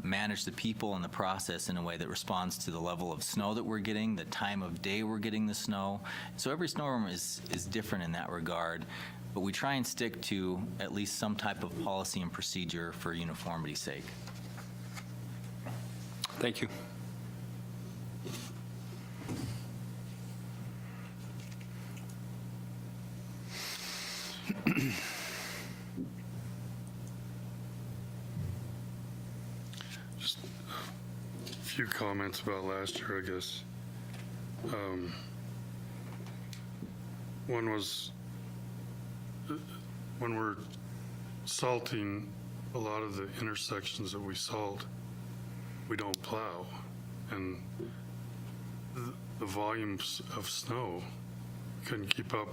Speaker 9: manage the people and the process in a way that responds to the level of snow that we're getting, the time of day we're getting the snow. So every storm is different in that regard, but we try and stick to at least some type of policy and procedure for uniformity's sake.
Speaker 6: Thank you.
Speaker 10: Just a few comments about last year, I guess. One was when we're salting a lot of the intersections that we salt, we don't plow, and the volumes of snow couldn't keep up,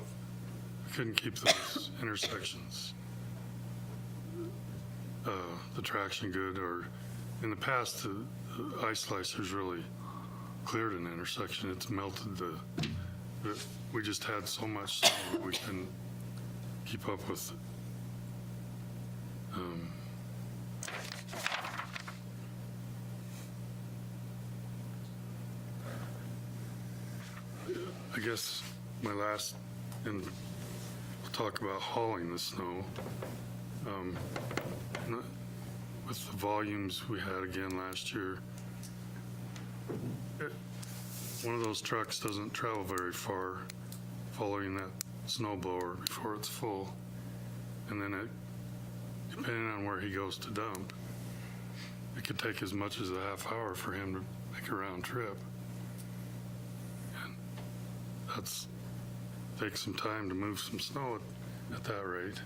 Speaker 10: couldn't keep those intersections, the traction good. Or in the past, the ice slicers really cleared an intersection. It's melted we just had so much snow that we couldn't keep up with. I guess my last, and we'll talk about hauling the snow. With the volumes we had again last year, one of those trucks doesn't travel very far following that snow blower before it's full. And then depending on where he goes to dump, it could take as much as a half hour for him to make a round trip. Takes some time to move some snow at that rate.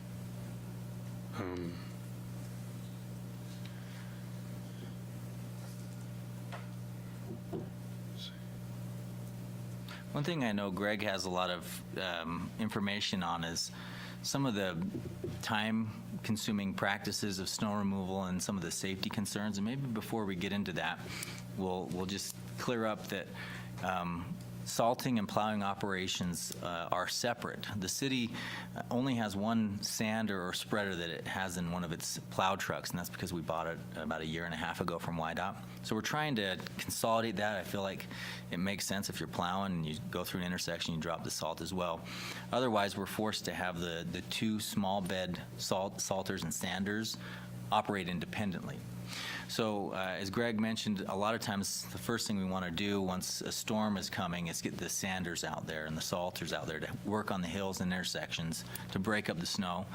Speaker 9: One thing I know Greg has a lot of information on is some of the time-consuming practices of snow removal and some of the safety concerns. And maybe before we get into that, we'll just clear up that salting and plowing operations are separate. The city only has one sander or spreader that it has in one of its plow trucks, and that's because we bought it about 1.5 years ago from YDOT. So we're trying to consolidate that. I feel like it makes sense if you're plowing and you go through an intersection, you drop the salt as well. Otherwise, we're forced to have the two small bed salters and sanders operate independently. So as Greg mentioned, a lot of times the first thing we want to do once a storm is coming is get the sanders out there and the salters out there to work on the hills and intersections to break up the snow.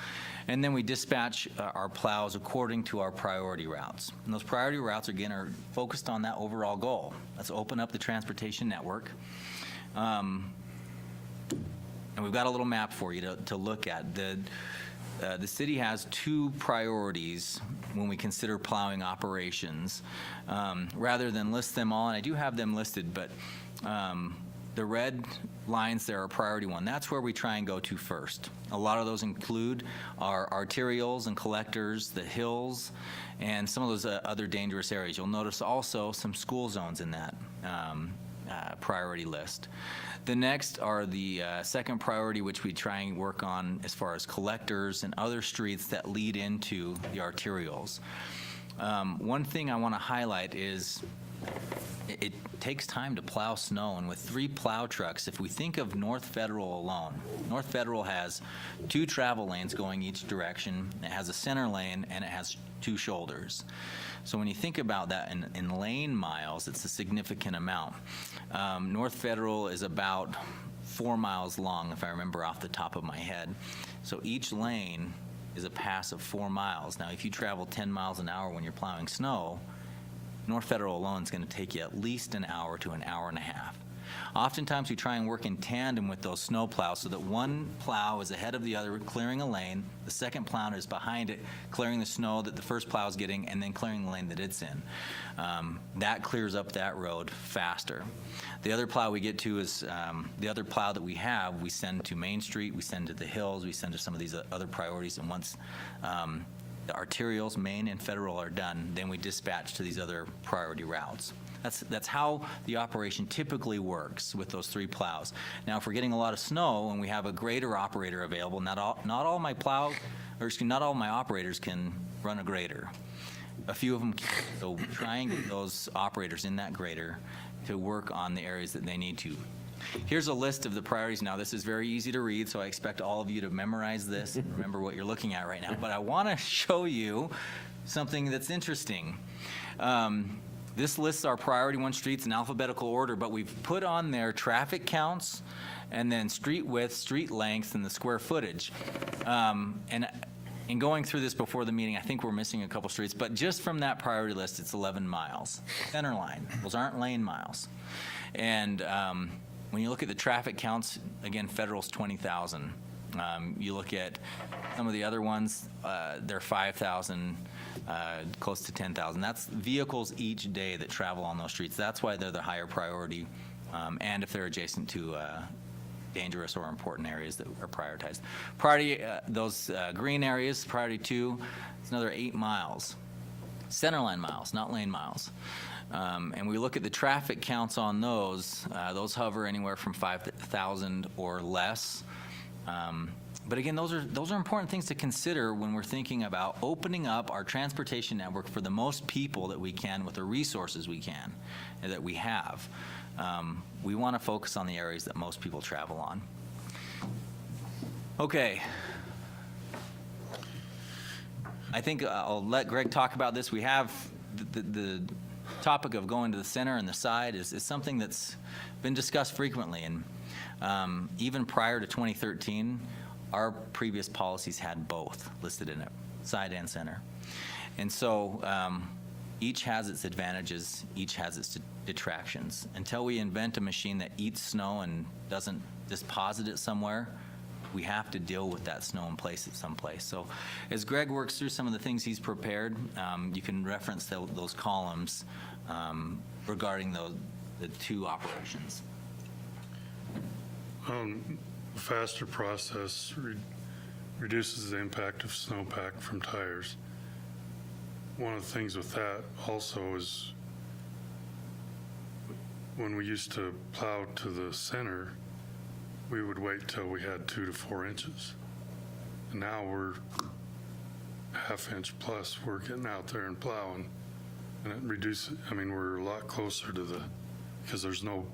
Speaker 9: And then we dispatch our plows according to our priority routes. And those priority routes, again, are focused on that overall goal. Let's open up the transportation network. And we've got a little map for you to look at. The city has two priorities when we consider plowing operations. Rather than list them all, and I do have them listed, but the red lines there are priority one. That's where we try and go to first. A lot of those include our arterials and collectors, the hills, and some of those other dangerous areas. You'll notice also some school zones in that priority list. The next are the second priority, which we try and work on as far as collectors and other streets that lead into the arterials. One thing I want to highlight is it takes time to plow snow, and with 3 plow trucks, if we think of North Federal alone, North Federal has 2 travel lanes going each direction, it has a center lane, and it has 2 shoulders. So when you think about that in lane miles, it's a significant amount. North Federal is about 4 miles long, if I remember off the top of my head. So each lane is a pass of 4 miles. Now, if you travel 10 miles an hour when you're plowing snow, North Federal alone is going to take you at least an hour to an hour and a half. Oftentimes, we try and work in tandem with those snow plows so that one plow is ahead of the other, clearing a lane. The second plow is behind it, clearing the snow that the first plow is getting, and then clearing the lane that it's in. That clears up that road faster. The other plow we get to is the other plow that we have, we send to Main Street, we send to the hills, we send to some of these other priorities, and once the arterials, Main and Federal, are done, then we dispatch to these other priority routes. That's how the operation typically works with those 3 plows. Now, if we're getting a lot of snow and we have a grader operator available, not all my operators can run a grader. A few of them can. So try and get those operators in that grader to work on the areas that they need to. Here's a list of the priorities. Now, this is very easy to read, so I expect all of you to memorize this and remember what you're looking at right now. But I want to show you something that's interesting. This lists our priority 1 streets in alphabetical order, but we've put on there traffic counts and then street width, street length, and the square footage. And in going through this before the meeting, I think we're missing a couple streets, but just from that priority list, it's 11 miles. Center line, those aren't lane miles. And when you look at the traffic counts, again, Federal's 20,000. You look at some of the other ones, they're 5,000, close to 10,000. That's vehicles each day that travel on those streets. That's why they're the higher priority, and if they're adjacent to dangerous or important areas that are prioritized. Priority, those green areas, priority 2, it's another 8 miles. Centerline miles, not lane miles. And we look at the traffic counts on those hover anywhere from 5,000 or less. But again, those are important things to consider when we're thinking about opening up our transportation network for the most people that we can with the resources we can and that we have. We want to focus on the areas that most people travel on. Okay. I think I'll let Greg talk about this. We have the topic of going to the center and the side is something that's been discussed frequently. And even prior to 2013, our previous policies had both listed in it, side and center. And so each has its advantages, each has its detractions. Until we invent a machine that eats snow and doesn't deposit it somewhere, we have to deal with that snow and place it someplace. So as Greg works through some of the things he's prepared, you can reference those columns regarding the 2 operations.
Speaker 10: A faster process reduces the impact of snowpack from tires. One of the things with that also is when we used to plow to the center, we would wait till we had 2 to 4 inches. And now we're ½ inch plus. We're getting out there and plowing, and it reduces. I mean, we're a lot closer to because there's no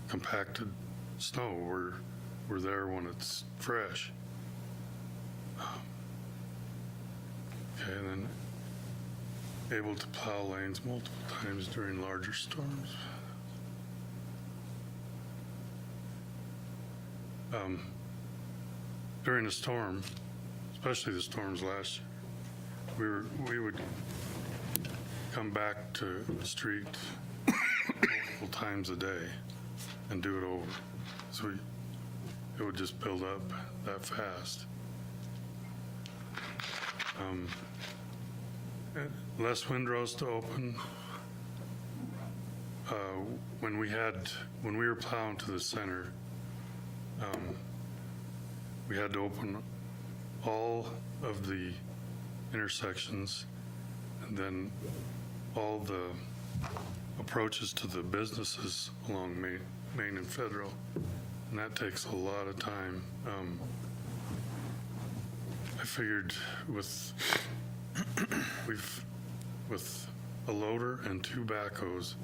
Speaker 10: compacted snow. We're there when it's fresh. Okay, and then able to plow lanes multiple times during larger storms. During a storm, especially the storms last year, we would come back to the street multiple times a day and do it over. So it would just build up that fast. Less windrows to open. When we were plowing to the center, we had to open all of the intersections and then all the approaches to the businesses along Main and Federal, and that takes a lot of time. I figured with a loader and 2 backhoes,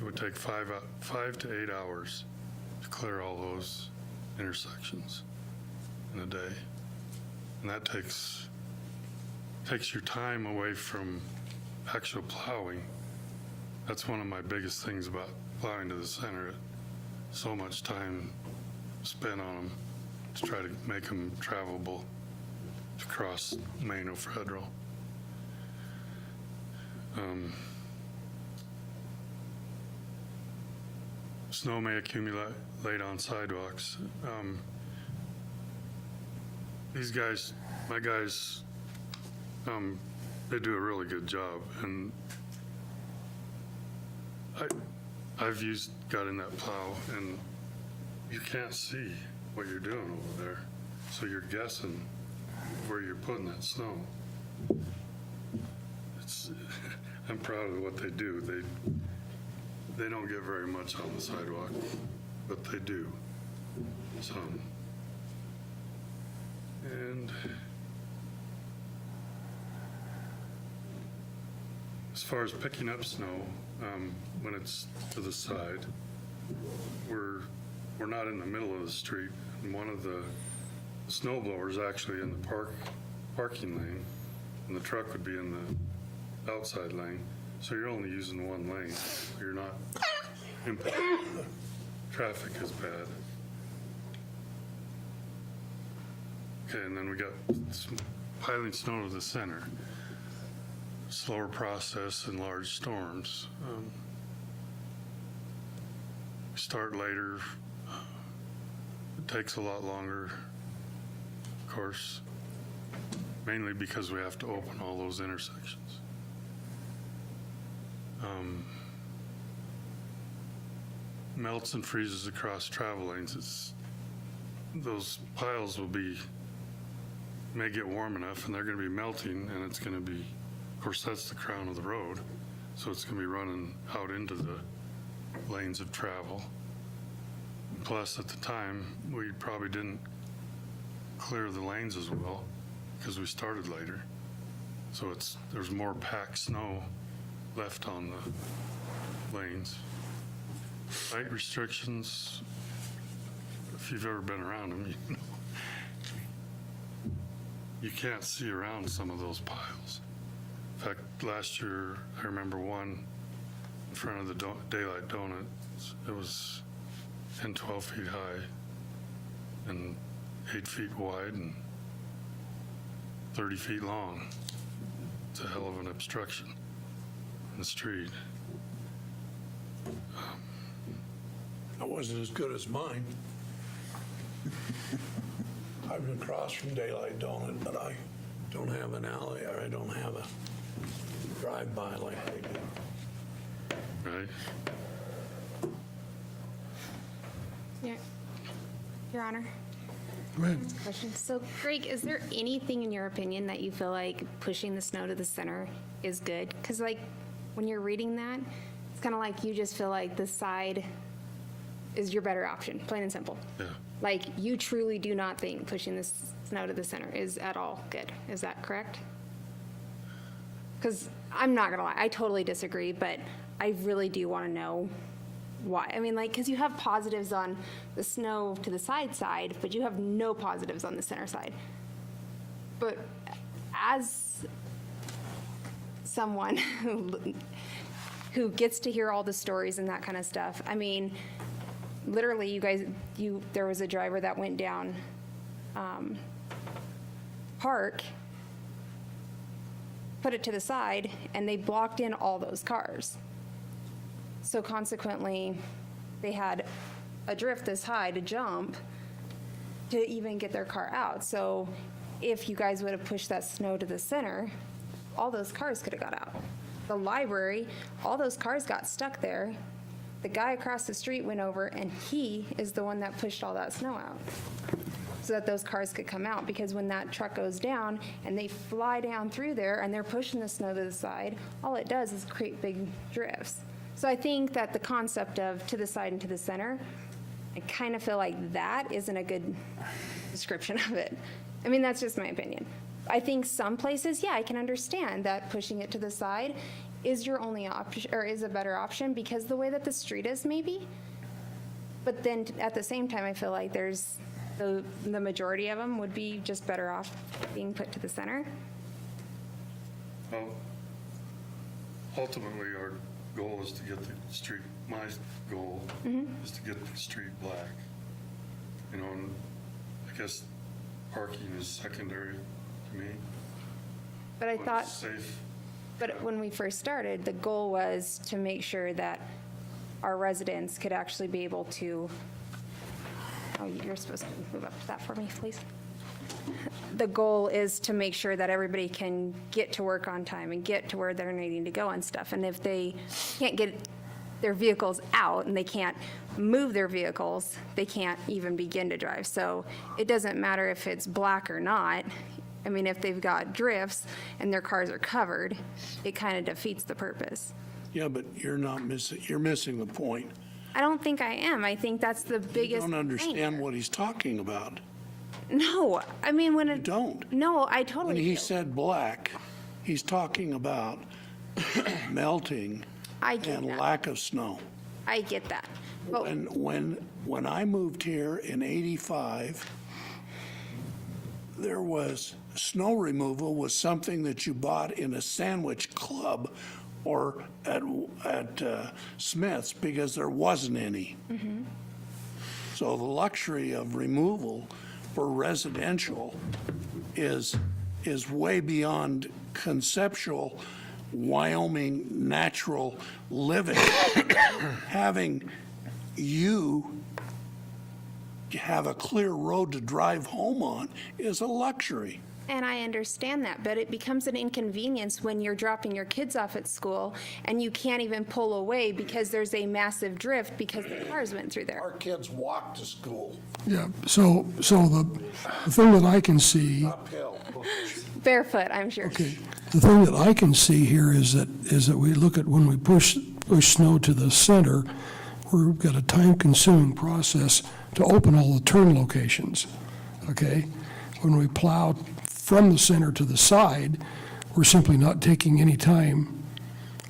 Speaker 10: it would take 5 to 8 hours to clear all those intersections in a day, and that takes your time away from actual plowing. That's one of my biggest things about plowing to the center. So much time spent on them to try to make them travelable to cross Main or Federal. Snow may accumulate on sidewalks. These guys, my guys, they do a really good job, and I've got in that plow, and you can't see what you're doing over there, so you're guessing where you're putting that snow. I'm proud of what they do. They don't get very much on the sidewalk, but they do some. And as far as picking up snow, when it's to the side, we're not in the middle of the street. And one of the snow blowers actually in the parking lane, and the truck would be in the outside lane. So you're only using one lane. You're not impacting traffic as bad. Okay, and then we got piling snow to the center. Slower process in large storms. We start later. It takes a lot longer, of course, mainly because we have to open all those intersections. Melts and freezes across travel lanes. Those piles may get warm enough, and they're going to be melting, and it's going to be, of course, that's the crown of the road, so it's going to be running out into the lanes of travel. Plus, at the time, we probably didn't clear the lanes as well because we started later. So there's more packed snow left on the lanes. Height restrictions, if you've ever been around them, you know, you can't see around some of those piles. In fact, last year, I remember one in front of the Daylight Donuts. It was 10, 12 feet high and 8 feet wide and 30 feet long. It's a hell of an obstruction in the street.
Speaker 2: That wasn't as good as mine. I've been across from Daylight Donut, but I don't have an alley, or I don't have a drive-by like they do.
Speaker 10: Right?
Speaker 11: Your Honor.
Speaker 3: Go ahead.
Speaker 11: Question. So, Greg, is there anything in your opinion that you feel like pushing the snow to the center is good? Because, like, when you're reading that, it's kind of like you just feel like the side is your better option, plain and simple.
Speaker 10: Yeah.
Speaker 11: Like, you truly do not think pushing the snow to the center is at all good. Is that correct? Because I'm not going to lie, I totally disagree, but I really do want to know why. I mean, like, because you have positives on the snow to the side, but you have no positives on the center side. But as someone who gets to hear all the stories and that kind of stuff, I mean, literally, there was a driver that went down Park, put it to the side, and they blocked in all those cars. So consequently, they had a drift this high to jump to even get their car out. So if you guys would have pushed that snow to the center, all those cars could have got out. The library, all those cars got stuck there. The guy across the street went over, and he is the one that pushed all that snow out so that those cars could come out, because when that truck goes down and they fly down through there and they're pushing the snow to the side, all it does is create big drifts. So I think that the concept of to the side and to the center, I kind of feel like that isn't a good description of it. I mean, that's just my opinion. I think some places, yeah, I can understand that pushing it to the side is your only option, or is a better option because the way that the street is maybe. But then at the same time, I feel like there's the majority of them would be just better off being put to the center.
Speaker 10: Well, ultimately, our goal is to get the street, my goal is to get the street black. You know, and I guess parking is secondary to me.
Speaker 11: But I
Speaker 10: But
Speaker 11: thought,
Speaker 10: it's safe.
Speaker 11: but when we first started, the goal was to make sure that our residents could actually be able to, oh, you're supposed to move up to that for me, please. The goal is to make sure that everybody can get to work on time and get to where they're needing to go and stuff. And if they can't get their vehicles out and they can't move their vehicles, they can't even begin to drive. So it doesn't matter if it's black or not. I mean, if they've got drifts and their cars are covered, it kind of defeats the purpose.
Speaker 2: Yeah, but you're missing the point.
Speaker 11: I don't think I am. I think that's the
Speaker 2: You
Speaker 11: biggest.
Speaker 2: don't understand
Speaker 11: thing.
Speaker 2: what he's talking about.
Speaker 11: No, I mean, when
Speaker 2: You
Speaker 11: it.
Speaker 2: don't.
Speaker 11: No, I
Speaker 2: When
Speaker 11: totally
Speaker 2: he
Speaker 11: do.
Speaker 2: said black, he's talking about melting
Speaker 11: I get
Speaker 2: and
Speaker 11: that.
Speaker 2: lack of snow.
Speaker 11: I get that. But
Speaker 2: When I moved here in '85, there was, snow removal was something that you bought in a sandwich club or at Smith's because there wasn't any. So the luxury of removal for residential is way beyond conceptual Wyoming natural living. Having you have a clear road to drive home on is a luxury.
Speaker 11: And I understand that, but it becomes an inconvenience when you're dropping your kids off at school and you can't even pull away because there's a massive drift because the cars went through there.
Speaker 2: Our kids walk to school
Speaker 3: Yeah, so the thing that I can see,
Speaker 2: uphill.
Speaker 11: Barefoot, I'm sure.
Speaker 3: okay, the thing that I can see here is that we look at when we push snow to the center, we've got a time-consuming process to open all the turn locations, okay? When we plow from the center to the side, we're simply not taking any time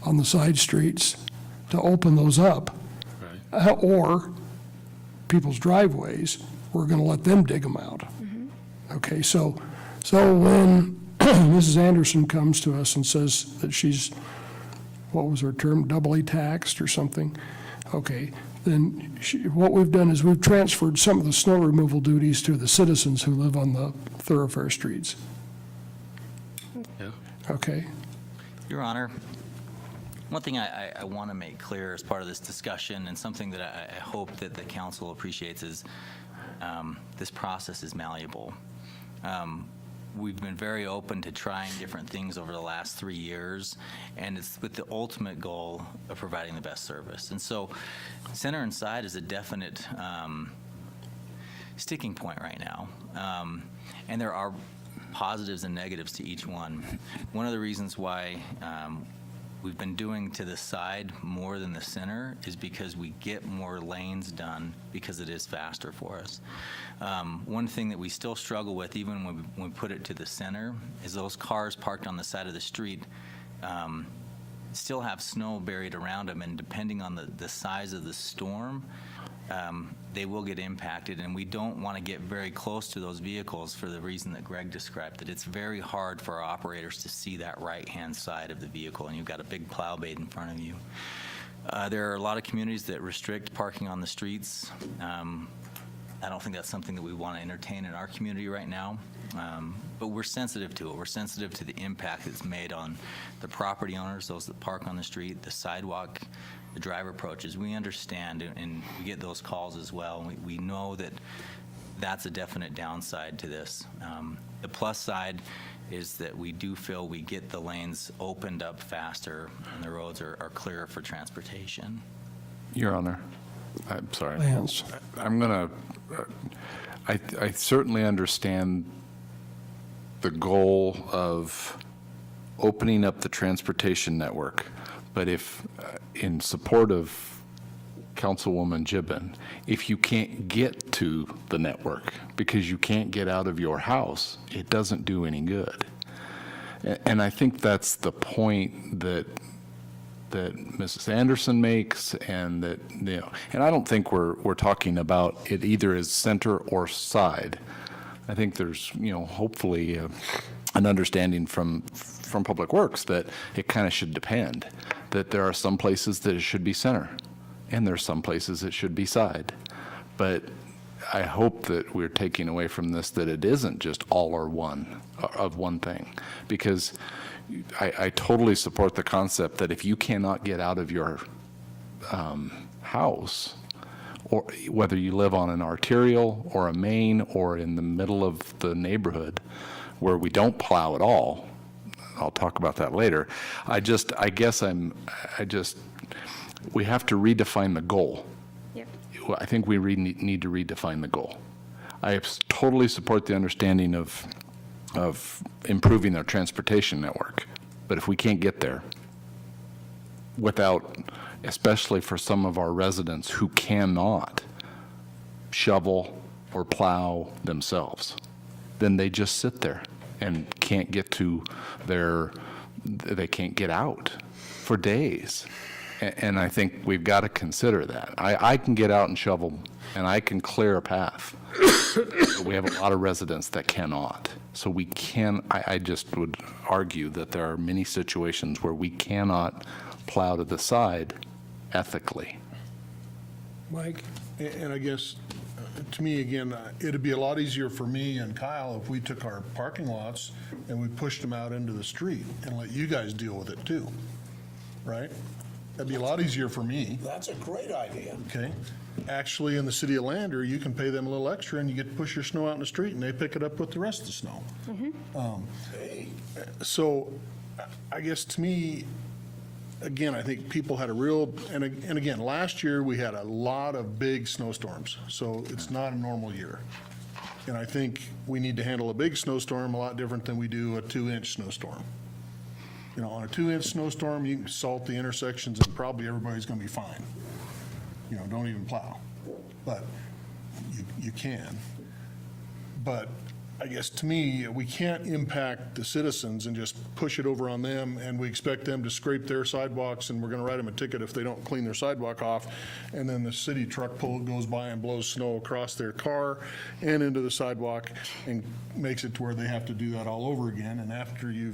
Speaker 3: on the side streets to open those up. Or people's driveways, we're going to let them dig them out. Okay, so when Mrs. Anderson comes to us and says that she's, what was her term, doubly taxed or something, okay, then what we've done is we've transferred some of the snow removal duties to the citizens who live on the thoroughfare streets.
Speaker 10: Yeah.
Speaker 3: Okay?
Speaker 9: Your Honor, one thing I want to make clear as part of this discussion, and something that I hope that the council appreciates, is this process is malleable. We've been very open to trying different things over the last 3 years, and it's with the ultimate goal of providing the best service. And so center and side is a definite sticking point right now. And there are positives and negatives to each one. One of the reasons why we've been doing to the side more than the center is because we get more lanes done because it is faster for us. One thing that we still struggle with, even when we put it to the center, is those cars parked on the side of the street still have snow buried around them, and depending on the size of the storm, they will get impacted, and we don't want to get very close to those vehicles for the reason that Greg described, that it's very hard for our operators to see that right-hand side of the vehicle, and you've got a big plow bay in front of you. There are a lot of communities that restrict parking on the streets. I don't think that's something that we want to entertain in our community right now, but we're sensitive to it. We're sensitive to the impact that's made on the property owners, those that park on the street, the sidewalk, the driver approaches. We understand, and we get those calls as well. We know that that's a definite downside to this. The plus side is that we do feel we get the lanes opened up faster and the roads are clearer for transportation.
Speaker 8: Your Honor, I'm sorry.
Speaker 3: Lance.
Speaker 8: I'm going to, I certainly understand the goal of opening up the transportation network, but if, in support of Councilwoman Gibbon, if you can't get to the network because you can't get out of your house, it doesn't do any good. And I think that's the point that Mrs. Anderson makes, and that, you know, and I don't think we're talking about it either as center or side. I think there's, you know, hopefully an understanding from Public Works that it kind of should depend, that there are some places that it should be center, and there are some places it should be side. But I hope that we're taking away from this that it isn't just all or one of one thing, because I totally support the concept that if you cannot get out of your house, or whether you live on an arterial or a main or in the middle of the neighborhood where we don't plow at all, I'll talk about that later. We have to redefine the goal.
Speaker 11: Yep.
Speaker 8: I think we need to redefine the goal. I totally support the understanding of improving our transportation network, but if we can't get there without, especially for some of our residents who cannot shovel or plow themselves, then they just sit there and can't get to they can't get out for days. And I think we've got to consider that. I can get out and shovel, and I can clear a path. But we have a lot of residents that cannot. So I just would argue that there are many situations where we cannot plow to the side ethically.
Speaker 3: Mike?
Speaker 7: And I guess, to me, again, it'd be a lot easier for me and Kyle if we took our parking lots and we pushed them out into the street and let you guys deal with it too, right? That'd be a lot easier for me.
Speaker 2: That's a great idea.
Speaker 7: Okay. Actually, in the city of Lander, you can pay them a little extra and you get to push your snow out in the street and they pick it up with the rest of the snow. So I guess to me, again, I think people had a real, and again, last year we had a lot of big snowstorms, so it's not a normal year. And I think we need to handle a big snowstorm a lot different than we do a 2-inch snowstorm. You know, on a 2-inch snowstorm, you can salt the intersections and probably everybody's going to be fine. You know, don't even plow. But you can. But I guess to me, we can't impact the citizens and just push it over on them, and we expect them to scrape their sidewalks, and we're going to write them a ticket if they don't clean their sidewalk off, and then the city truck goes by and blows snow across their car and into the sidewalk and makes it to where they have to do that all over again. And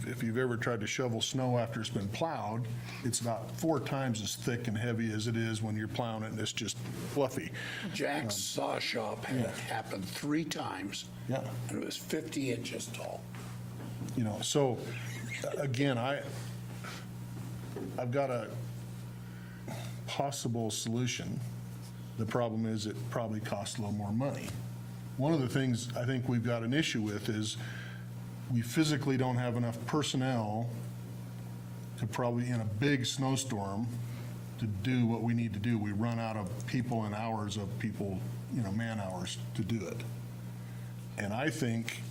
Speaker 7: if you've ever tried to shovel snow after it's been plowed, it's about 4 times as thick and heavy as it is when you're plowing it and it's just fluffy.
Speaker 2: Jack's saw shop had it happen 3 times.
Speaker 7: Yeah.
Speaker 2: And it was 50 inches tall.
Speaker 7: You know, so again, I've got a possible solution. The problem is it probably costs a little more money. One of the things I think we've got an issue with is we physically don't have enough personnel to probably, in a big snowstorm, to do what we need to do. We run out of people and hours of people, you know, man hours to do it. And I think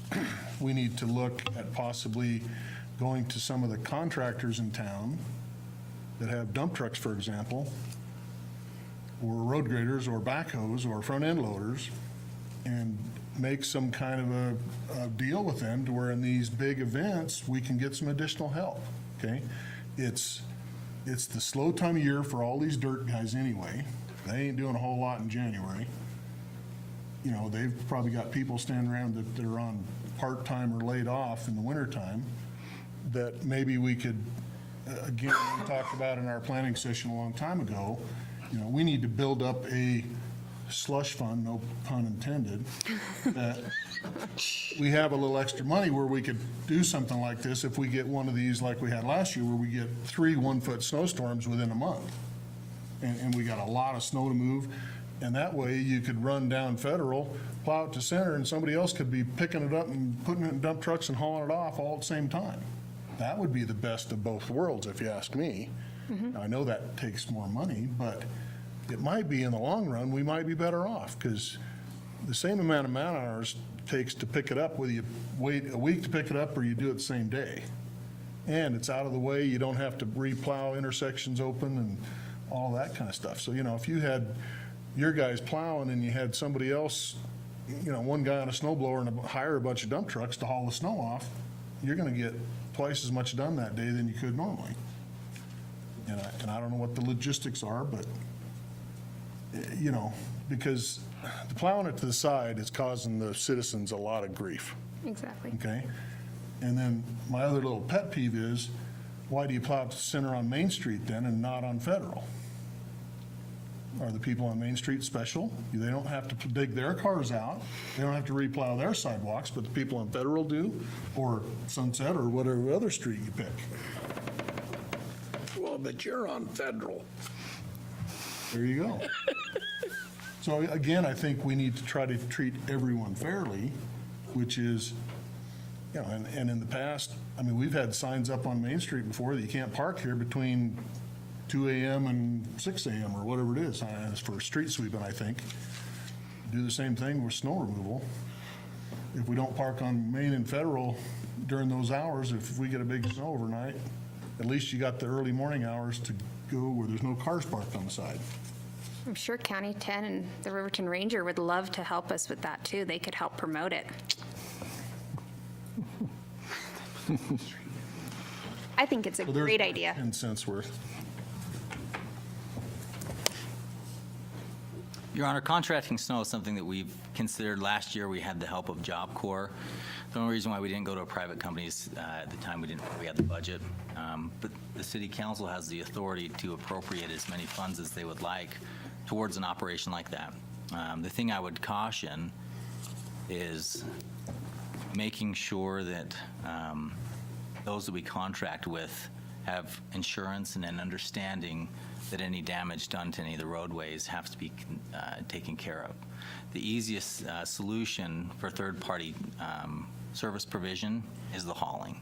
Speaker 7: we need to look at possibly going to some of the contractors in town that have dump trucks, for example, or road graders or backhoes or front end loaders, and make some kind of a deal with them to where in these big events, we can get some additional help, okay? It's the slow time of year for all these dirt guys anyway. They ain't doing a whole lot in January. You know, they've probably got people standing around that are on part-time or laid off in the wintertime that maybe we could, again, we talked about in our planning session a long time ago, you know, we need to build up a slush fund, no pun intended, that we have a little extra money where we could do something like this if we get one of these like we had last year where we get 3 1-foot snowstorms within a month. And we got a lot of snow to move. And that way you could run down Federal, plow it to Center, and somebody else could be picking it up and putting it in dump trucks and hauling it off all at the same time. That would be the best of both worlds, if you ask me. Now, I know that takes more money, but it might be in the long run, we might be better off, because the same amount of man hours takes to pick it up, whether you wait a week to pick it up or you do it the same day. And it's out of the way, you don't have to re-plow intersections open and all that kind of stuff. So, if you had your guys plowing and you had somebody else, one guy on a snow blower and hire a bunch of dump trucks to haul the snow off, you're gonna get twice as much done that day than you could normally. And I don't know what the logistics are, but, because the plowing it to the side is causing the citizens a lot of grief,
Speaker 11: Exactly.
Speaker 7: okay? And then my other little pet peeve is, why do you plow it to Center on Main Street then and not on Federal? Are the people on Main Street special? They don't have to dig their cars out. They don't have to replow their sidewalks, but the people on Federal do, or Sunset, or whatever other street you pick.
Speaker 2: Well, but you're on Federal.
Speaker 7: There you go. So again, I think we need to try to treat everyone fairly, which is, and in the past, we've had signs up on Main Street before that you can't park here between 2 a.m. and 6 a.m. or whatever it is, as for street sweeping, I think. Do the same thing with snow removal. If we don't park on Main and Federal during those hours, if we get a big snow overnight, at least you got the early morning hours to go where there's no cars parked on the side.
Speaker 11: I'm sure County 10 and the Riverton Ranger would love to help us with that too. They could help promote it. I think it's a
Speaker 7: So there's
Speaker 11: great idea.
Speaker 7: 10 cents worth.
Speaker 9: Your Honor, contracting snow is something that we've considered. Last year, we had the help of Job Corps. The only reason why we didn't go to a private company is at the time we had the budget. But the city council has the authority to appropriate as many funds as they would like towards an operation like that. The thing I would caution is making sure that those that we contract with have insurance and an understanding that any damage done to any of the roadways has to be taken care of. The easiest solution for third-party service provision is the hauling.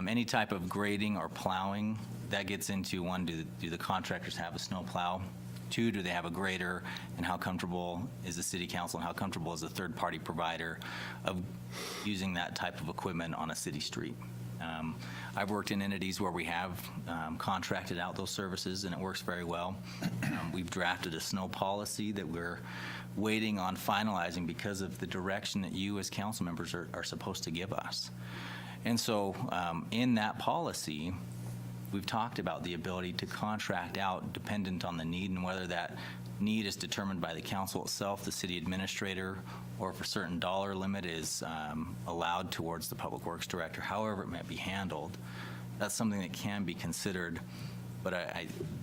Speaker 9: Any type of grading or plowing, that gets into, one, do the contractors have a snow plow? Two, do they have a grader? And how comfortable is the city council and how comfortable is the third-party provider of using that type of equipment on a city street? I've worked in entities where we have contracted out those services, and it works very well. We've drafted a snow policy that we're waiting on finalizing because of the direction that you as council members are supposed to give us. And so in that policy, we've talked about the ability to contract out dependent on the need, and whether that need is determined by the council itself, the city administrator, or if a certain dollar limit is allowed towards the public works director, however it might be handled. That's something that can be considered, but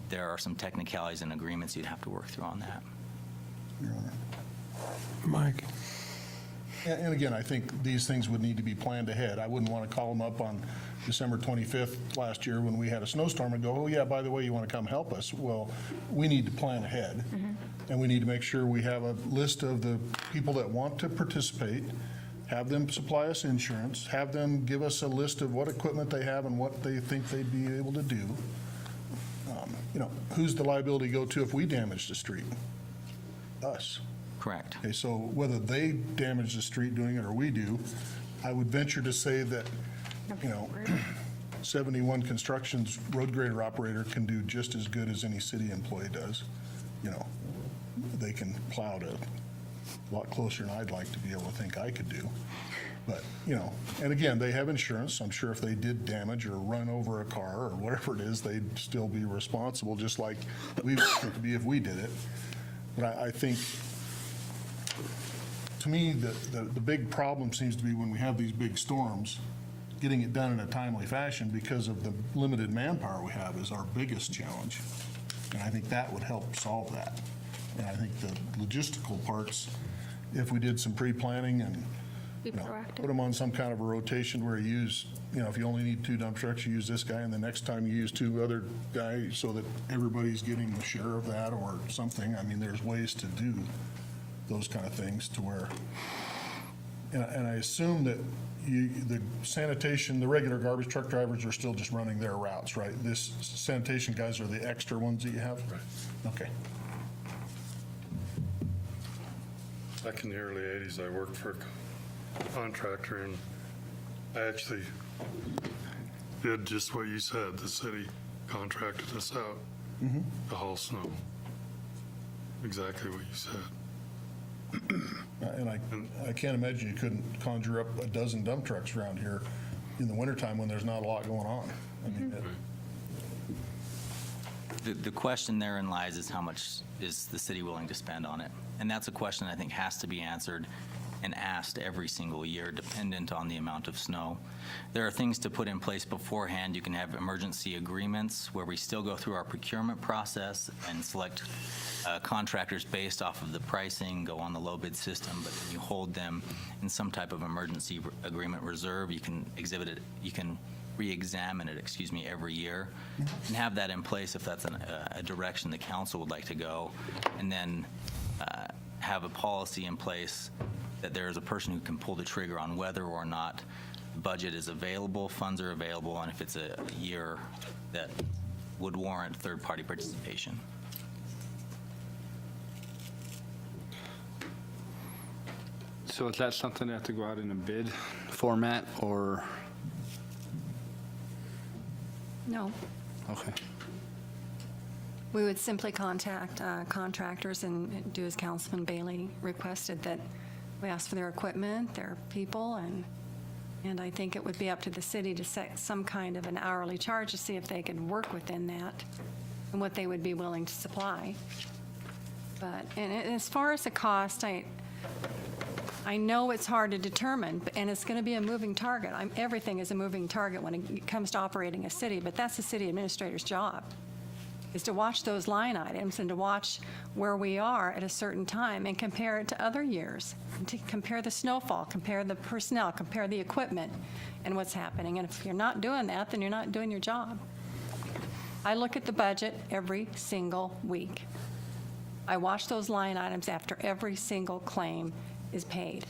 Speaker 9: there are some technicalities and agreements you'd have to work through on that.
Speaker 3: Mike?
Speaker 7: And again, I think these things would need to be planned ahead. I wouldn't want to call them up on December 25th last year when we had a snowstorm and go, oh yeah, by the way, you want to come help us? Well, we need to plan ahead. And we need to make sure we have a list of the people that want to participate, have them supply us insurance, have them give us a list of what equipment they have and what they think they'd be able to do. Who's the liability go to if we damage the street? Us.
Speaker 9: Correct.
Speaker 7: Okay, so whether they damage the street doing it or we do, I would venture to say that, 71 Construction's road grader operator can do just as good as any city employee does. They can plow to a lot closer than I'd like to be able to think I could do. But, and again, they have insurance. I'm sure if they did damage or run over a car or whatever it is, they'd still be responsible, just like we would have to be if we did it. But I think, to me, the big problem seems to be when we have these big storms, getting it done in a timely fashion because of the limited manpower we have is our biggest challenge. And I think that would help solve that. And I think the logistical parts, if we did some pre-planning and
Speaker 11: Be
Speaker 7: Put
Speaker 11: proactive.
Speaker 7: them on some kind of a rotation where you use, if you only need 2 dump trucks, you use this guy, and the next time you use 2 other guys so that everybody's getting a share of that or something. I mean, there's ways to do those kind of things to where, and I assume that the sanitation, the regular garbage truck drivers are still just running their routes, right? This sanitation guys are the extra ones that you have? Right. Okay.
Speaker 10: Back in the early 80s, I worked for a contractor, and I actually did just what you said. The city contracted us out to haul snow. Exactly what you said.
Speaker 7: And I can't imagine you couldn't conjure up a dozen dump trucks around here in the wintertime when there's not a lot going on. I mean,
Speaker 9: The question therein lies is how much is the city willing to spend on it? And that's a question I think has to be answered and asked every single year, dependent on the amount of snow. There are things to put in place beforehand. You can have emergency agreements where we still go through our procurement process and select contractors based off of the pricing, go on the low bid system, but then you hold them in some type of emergency agreement reserve. You can exhibit it, you can re-examine it, every year, and have that in place if that's a direction the council would like to go, and then have a policy in place that there is a person who can pull the trigger on whether or not the budget is available, funds are available, and if it's a year that would warrant third-party participation.
Speaker 6: So is that something that have to go out in a bid format, or?
Speaker 4: No.
Speaker 6: Okay.
Speaker 4: We would simply contact contractors and do as Councilman Bailey requested, that we ask for their equipment, their people, and I think it would be up to the city to set some kind of an hourly charge to see if they could work within that and what they would be willing to supply. But, and as far as the cost, I know it's hard to determine, and it's going to be a moving target. Everything is a moving target when it comes to operating a city, but that's the city administrator's job, is to watch those line items and to watch where we are at a certain time and compare it to other years, and to compare the snowfall, compare the personnel, compare the equipment and what's happening. And if you're not doing that, then you're not doing your job. I look at the budget every single week. I watch those line items after every single claim is paid.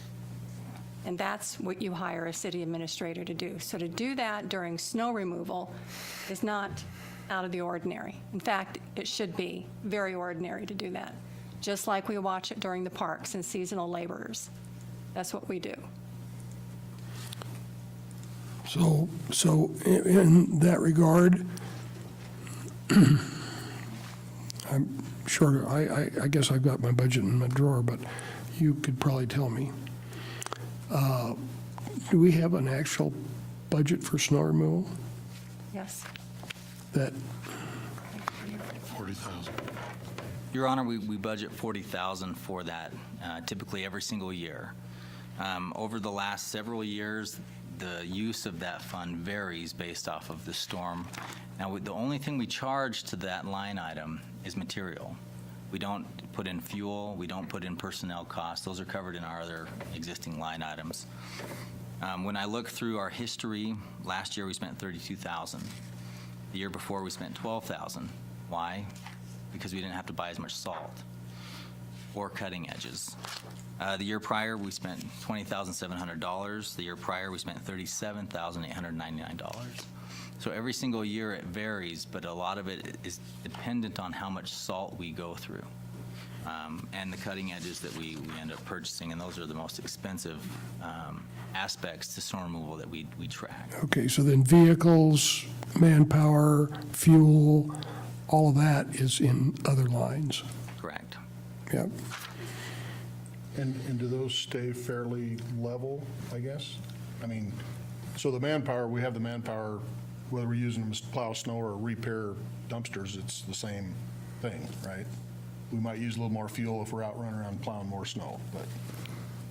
Speaker 4: And that's what you hire a city administrator to do. So to do that during snow removal is not out of the ordinary. In fact, it should be very ordinary to do that, just like we watch it during the parks and seasonal laborers. That's what we do.
Speaker 3: So in that regard, I'm sure, I guess I've got my budget in my drawer, but you could probably tell me. Do we have an actual budget for snow removal
Speaker 4: Yes.
Speaker 3: that,
Speaker 10: 40,000.
Speaker 9: Your Honor, we budget $40,000 for that, typically every single year. Over the last several years, the use of that fund varies based off of the storm. Now, the only thing we charge to that line item is material. We don't put in fuel, we don't put in personnel costs. Those are covered in our other existing line items. When I look through our history, last year we spent $32,000. The year before we spent $12,000. Why? Because we didn't have to buy as much salt or cutting edges. The year prior, we spent $20,700. The year prior, we spent $37,899. So every single year it varies, but a lot of it is dependent on how much salt we go through, and the cutting edges that we end up purchasing, and those are the most expensive aspects to snow removal that we track.
Speaker 3: okay, so then vehicles, manpower, fuel, all of that is in other lines.
Speaker 9: Correct.
Speaker 3: Yep.
Speaker 7: And do those stay fairly level, I guess? I mean, so the manpower, we have the manpower, whether we're using them to plow snow or repair dumpsters, it's the same thing, right? We might use a little more fuel if we're out running around plowing more snow, but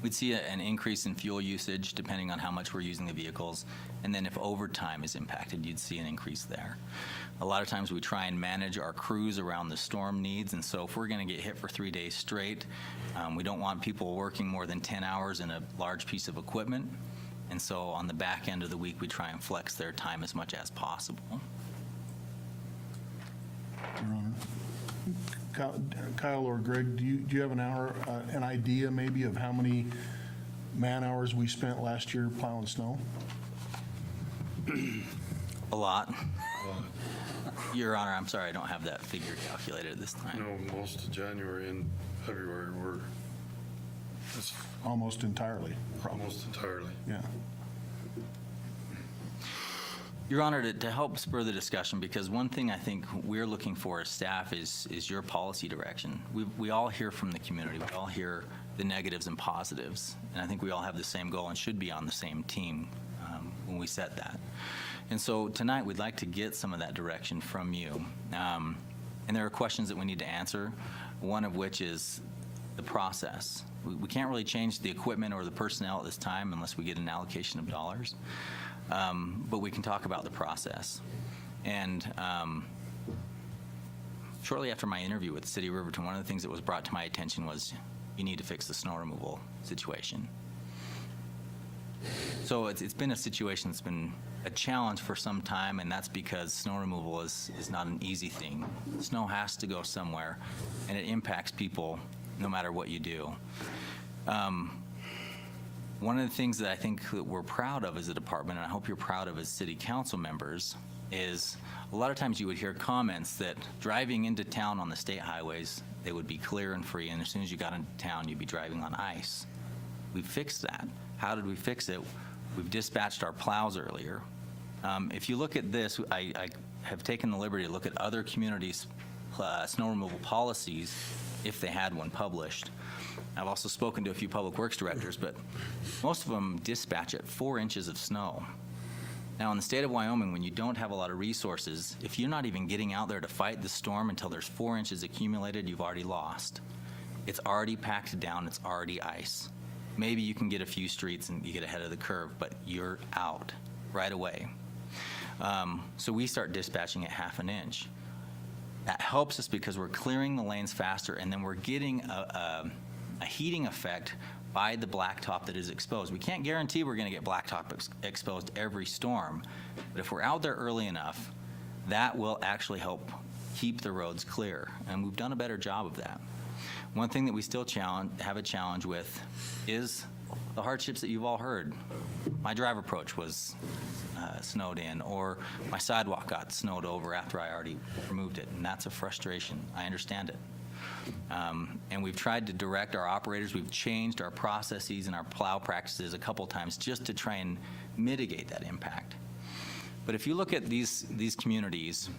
Speaker 9: We'd see an increase in fuel usage depending on how much we're using the vehicles. And then if overtime is impacted, you'd see an increase there. A lot of times we try and manage our crews around the storm needs. And so if we're going to get hit for 3 days straight, we don't want people working more than 10 hours in a large piece of equipment. And so on the back end of the week, we try and flex their time as much as possible.
Speaker 7: Your Honor. Kyle or Greg, do you have an idea maybe of how many man-hours we spent last year plowing snow?
Speaker 9: A lot. Your Honor, I'm sorry, I don't have that figure calculated at this time.
Speaker 10: No, most of January and February were, it's
Speaker 7: Almost entirely, probably.
Speaker 10: almost entirely.
Speaker 7: Yeah.
Speaker 9: Your Honor, to help spur the discussion, because one thing I think we're looking for as staff is your policy direction. We all hear from the community. We all hear the negatives and positives. And I think we all have the same goal and should be on the same team when we set that. And so tonight, we'd like to get some of that direction from you. And there are questions that we need to answer, one of which is the process. We can't really change the equipment or the personnel at this time unless we get an allocation of dollars. But we can talk about the process. And shortly after my interview with the City of Riverton, one of the things that was brought to my attention was you need to fix the snow removal situation. So it's been a situation that's been a challenge for some time, and that's because snow removal is not an easy thing. Snow has to go somewhere, and it impacts people no matter what you do. One of the things that I think that we're proud of as a department, and I hope you're proud of as city council members, is a lot of times you would hear comments that driving into town on the state highways, they would be clear and free, and as soon as you got into town, you'd be driving on ice. We fixed that. How did we fix it? We've dispatched our plows earlier. If you look at this, I have taken the liberty to look at other communities' snow removal policies if they had one published. I've also spoken to a few public works directors, but most of them dispatch at 4 inches of snow. Now, in the state of Wyoming, when you don't have a lot of resources, if you're not even getting out there to fight the storm until there's 4 inches accumulated, you've already lost. It's already packed down, it's already ice. Maybe you can get a few streets and you get ahead of the curve, but you're out right away. So we start dispatching at 1/2 inch. That helps us because we're clearing the lanes faster, and then we're getting a heating effect by the blacktop that is exposed. We can't guarantee we're going to get blacktop exposed every storm, but if we're out there early enough, that will actually help keep the roads clear, and we've done a better job of that. One thing that we still have a challenge with is the hardships that you've all heard. My drive approach was snowed in, or my sidewalk got snowed over after I already removed it, and that's a frustration. I understand it. And we've tried to direct our operators. We've changed our processes and our plow practices a couple times just to try and mitigate that impact. But if you look at these communities,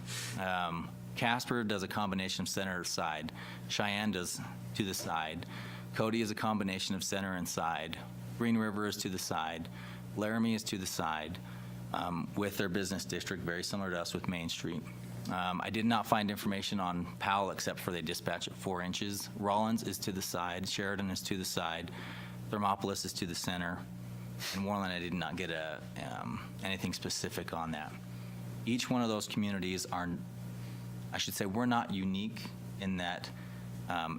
Speaker 9: Casper does a combination of center and side. Cheyenne does to the side. Cody is a combination of center and side. Green River is to the side. Laramie is to the side with their business district, very similar to us with Main Street. I did not find information on Powell except for they dispatch at 4 inches. Rollins is to the side. Sheridan is to the side. Thermopolis is to the center. And Warland, I did not get anything specific on that. Each one of those communities are, I should say, we're not unique in that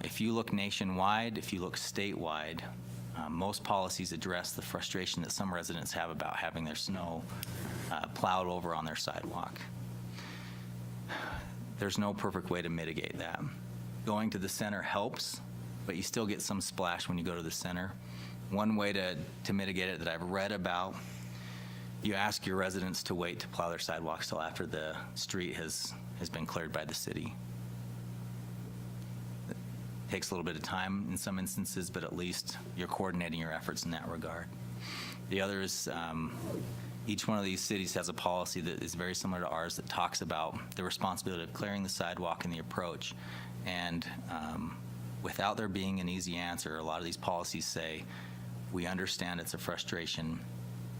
Speaker 9: if you look nationwide, if you look statewide, most policies address the frustration that some residents have about having their snow plowed over on their sidewalk. There's no perfect way to mitigate that. Going to the center helps, but you still get some splash when you go to the center. One way to mitigate it that I've read about, you ask your residents to wait to plow their sidewalks till after the street has been cleared by the city. It takes a little bit of time in some instances, but at least you're coordinating your efforts in that regard. The other is each one of these cities has a policy that is very similar to ours that talks about the responsibility of clearing the sidewalk and the approach. And without there being an easy answer, a lot of these policies say, we understand it's a frustration,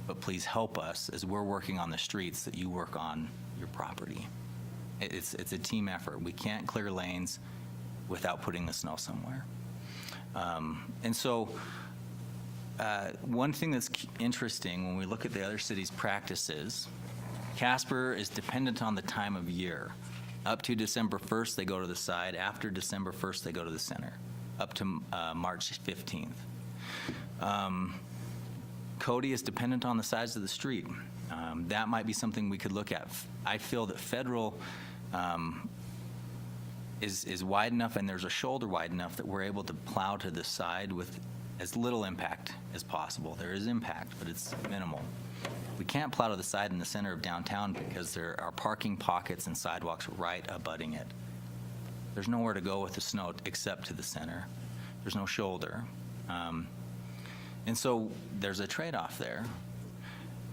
Speaker 9: but please help us as we're working on the streets that you work on your property. It's a team effort. We can't clear lanes without putting the snow somewhere. And so one thing that's interesting when we look at the other cities' practices, Casper is dependent on the time of year. Up to December 1st, they go to the side. After December 1st, they go to the center, up to March 15th. Cody is dependent on the sides of the street. That might be something we could look at. I feel that Federal is wide enough and there's a shoulder wide enough that we're able to plow to the side with as little impact as possible. There is impact, but it's minimal. We can't plow to the side in the center of downtown because there are parking pockets and sidewalks right abutting it. There's nowhere to go with the snow except to the center. There's no shoulder. And so there's a trade-off there.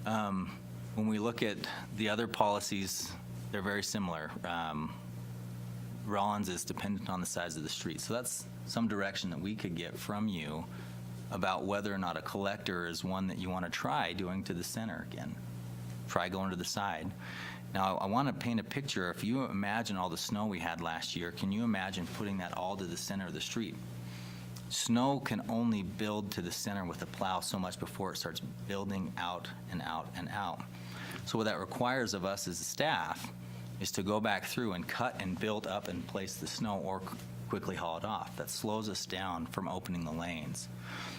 Speaker 9: When we look at the other policies, they're very similar. Rollins is dependent on the size of the street. So that's some direction that we could get from you about whether or not a collector is one that you want to try doing to the center again. Try going to the side. Now, I want to paint a picture. If you imagine all the snow we had last year, can you imagine putting that all to the center of the street? Snow can only build to the center with a plow so much before it starts building out and out and out. So what that requires of us as a staff is to go back through and cut and build up and place the snow or quickly haul it off. That slows us down from opening the lanes.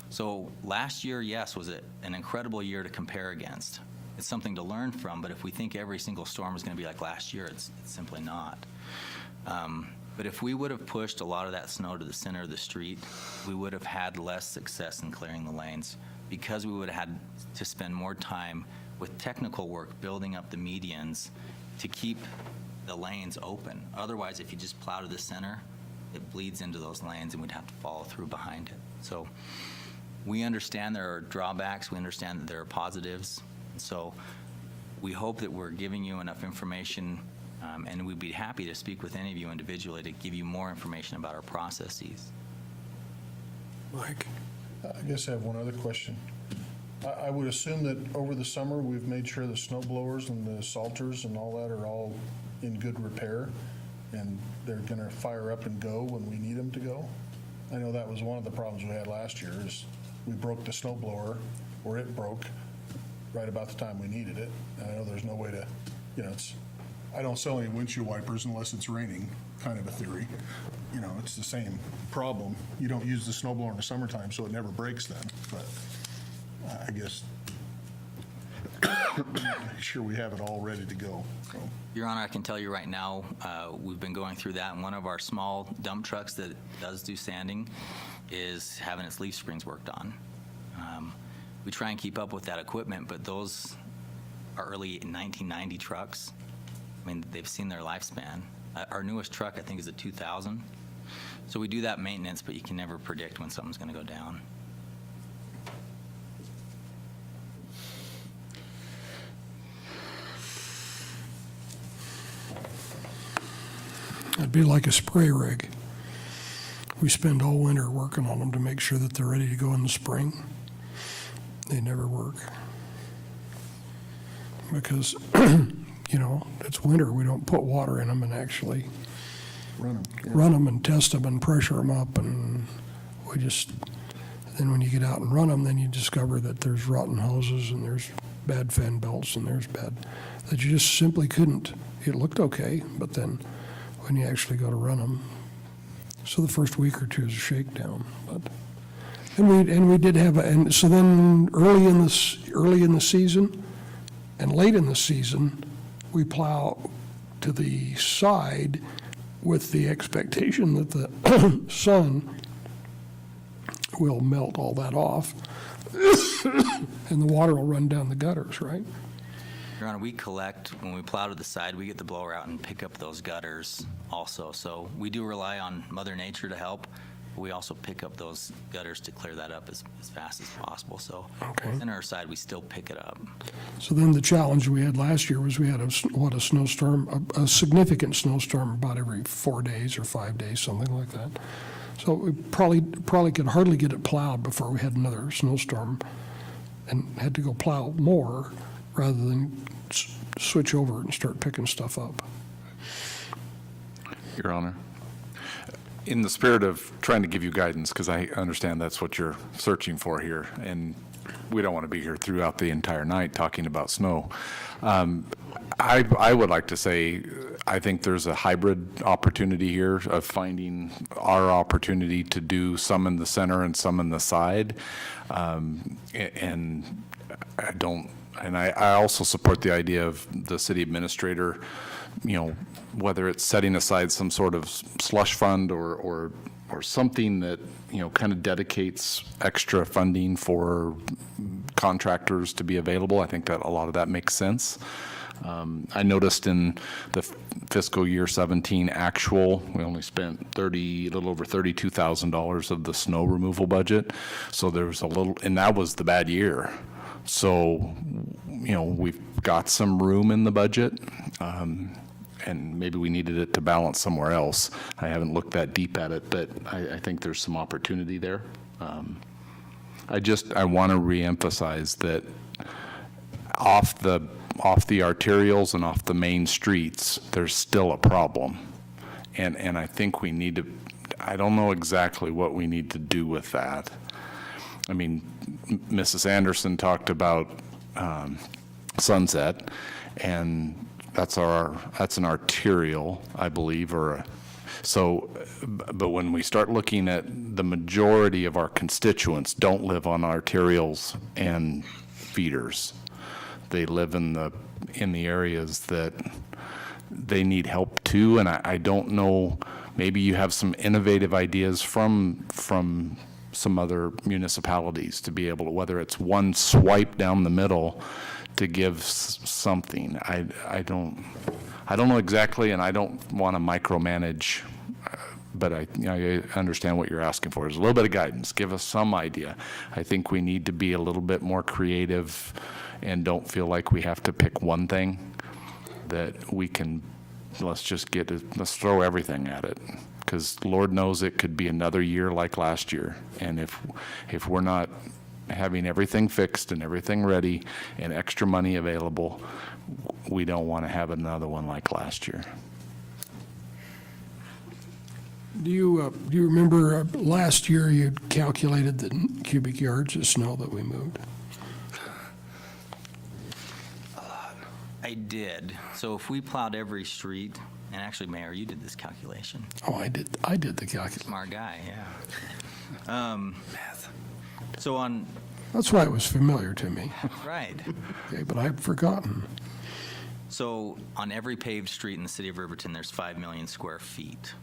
Speaker 9: So last year, yes, was an incredible year to compare against. It's something to learn from, but if we think every single storm is going to be like last year, it's simply not. But if we would have pushed a lot of that snow to the center of the street, we would have had less success in clearing the lanes because we would have had to spend more time with technical work building up the medians to keep the lanes open. Otherwise, if you just plow to the center, it bleeds into those lanes and we'd have to follow through behind it. So we understand there are drawbacks. We understand that there are positives. So we hope that we're giving you enough information, and we'd be happy to speak with any of you individually to give you more information about our processes.
Speaker 3: Mike?
Speaker 7: I guess I have one other question. I would assume that over the summer, we've made sure the snow blowers and the salters and all that are all in good repair, and they're going to fire up and go when we need them to go. I know that was one of the problems we had last year is we broke the snow blower, or it broke right about the time we needed it. And I know there's no way to, I don't sell any windshield wipers unless it's raining, kind of a theory. It's the same problem. You don't use the snow blower in the summertime, so it never breaks then. But I guess make sure we have it all ready to go. So.
Speaker 9: Your Honor, I can tell you right now, we've been going through that, and one of our small dump trucks that does do sanding is having its leaf springs worked on. We try and keep up with that equipment, but those are early 1990 trucks. I mean, they've seen their lifespan. Our newest truck, I think, is a 2000. So we do that maintenance, but you can never predict when something's going to go down.
Speaker 3: It'd be like a spray rig. We spend all winter working on them to make sure that they're ready to go in the spring. They never work. Because, it's winter. We don't put water in them and actually run them and test them and pressure them up. And then when you get out and run them, then you discover that there's rotten hoses and there's bad fan belts and that you just simply couldn't. It looked okay, but then when you actually go to run them. So the first week or two is a shakedown. And we did have and so then early in the season and late in the season, we plow to the side with the expectation that the sun will melt all that off and the water will run down the gutters, right?
Speaker 9: Your Honor, we collect, when we plow to the side, we get the blower out and pick up those gutters also. So we do rely on Mother Nature to help. But we also pick up those gutters to clear that up as fast as possible. So on our side, we still pick it up.
Speaker 3: So then the challenge we had last year was we had a snowstorm, a significant snowstorm about every 4 days or 5 days, something like that. So we probably could hardly get it plowed before we had another snowstorm and had to go plow more rather than switch over and start picking stuff up.
Speaker 8: Your Honor, In the spirit of trying to give you guidance, because I understand that's what you're searching for here, and we don't want to be here throughout the entire night talking about snow. I would like to say, I think there's a hybrid opportunity here of finding our opportunity to do some in the center and some in the side. And I also support the idea of the city administrator, whether it's setting aside some sort of slush fund or something that, kind of dedicates extra funding for contractors to be available. I think that a lot of that makes sense. I noticed in the fiscal year 17 actual, we only spent a little over $32,000 of the snow removal budget. So there was and that was the bad year. So, we've got some room in the budget, and maybe we needed it to balance somewhere else. I haven't looked that deep at it, but I think there's some opportunity there. I want to reemphasize that off the arterials and off the main streets, there's still a problem. And I think we need to, I don't know exactly what we need to do with that. I mean, Mrs. Anderson talked about Sunset, and that's an arterial, I believe, but when we start looking at the majority of our constituents don't live on arterials and feeders. They live in the areas that they need help too, and I don't know, maybe you have some innovative ideas from some other municipalities to be able to, whether it's one swipe down the middle to give something. I don't know exactly, and I don't want to micromanage, but I understand what you're asking for. There's a little bit of guidance. Give us some idea. I think we need to be a little bit more creative and don't feel like we have to pick one thing, that we can, let's throw everything at it. Because Lord knows it could be another year like last year. And if we're not having everything fixed and everything ready and extra money available, we don't want to have another one like last year.
Speaker 3: Do you remember last year you calculated the cubic yards of snow that we moved?
Speaker 9: I did. So if we plowed every street, and actually, Mayor, you did this calculation.
Speaker 3: Oh, I did the calculation.
Speaker 9: Smart guy, yeah.
Speaker 3: That's why it was familiar to me.
Speaker 9: Right.
Speaker 3: Okay, but I've forgotten.
Speaker 9: So on every paved street in the city of Riverton, there's 5 million square feet.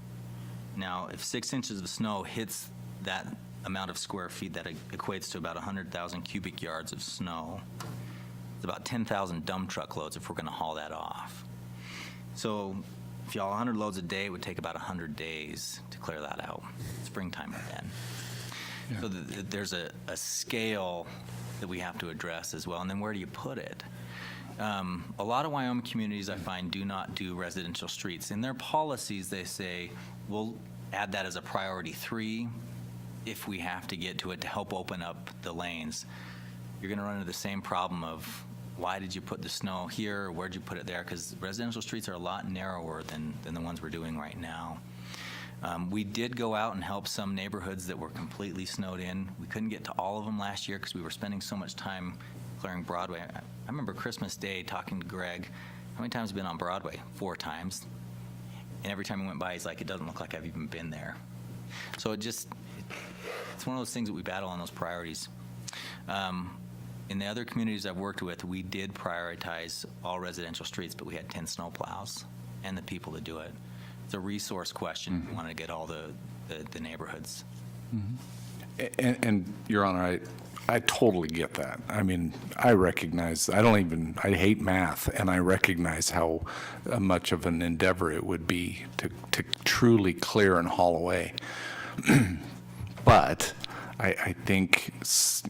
Speaker 9: Now, if 6 inches of snow hits that amount of square feet, that equates to about 100,000 cubic yards of snow. It's about 10,000 dump truck loads if we're going to haul that off. So if y'all 100 loads a day, it would take about 100 days to clear that out. Springtime again. Yeah. So there's a scale that we have to address as well. And then where do you put it? A lot of Wyoming communities, I find, do not do residential streets. In their policies, they say, we'll add that as a priority 3 if we have to get to it to help open up the lanes. You're going to run into the same problem of, why did you put the snow here, or where'd you put it there? Because residential streets are a lot narrower than the ones we're doing right now. We did go out and help some neighborhoods that were completely snowed in. We couldn't get to all of them last year because we were spending so much time clearing Broadway. I remember Christmas Day talking to Greg. How many times have you been on Broadway? 4 times. And every time he went by, he's like, it doesn't look like I've even been there. So it's one of those things that we battle on those priorities. In the other communities I've worked with, we did prioritize all residential streets, but we had 10 snow plows and the people to do it. It's a resource question. Mm-hmm. We want to get all the neighborhoods.
Speaker 8: Mm-hmm. And Your Honor, I totally get that. I mean, I recognize, I hate math, and I recognize how much of an endeavor it would be to truly clear and haul away. But I think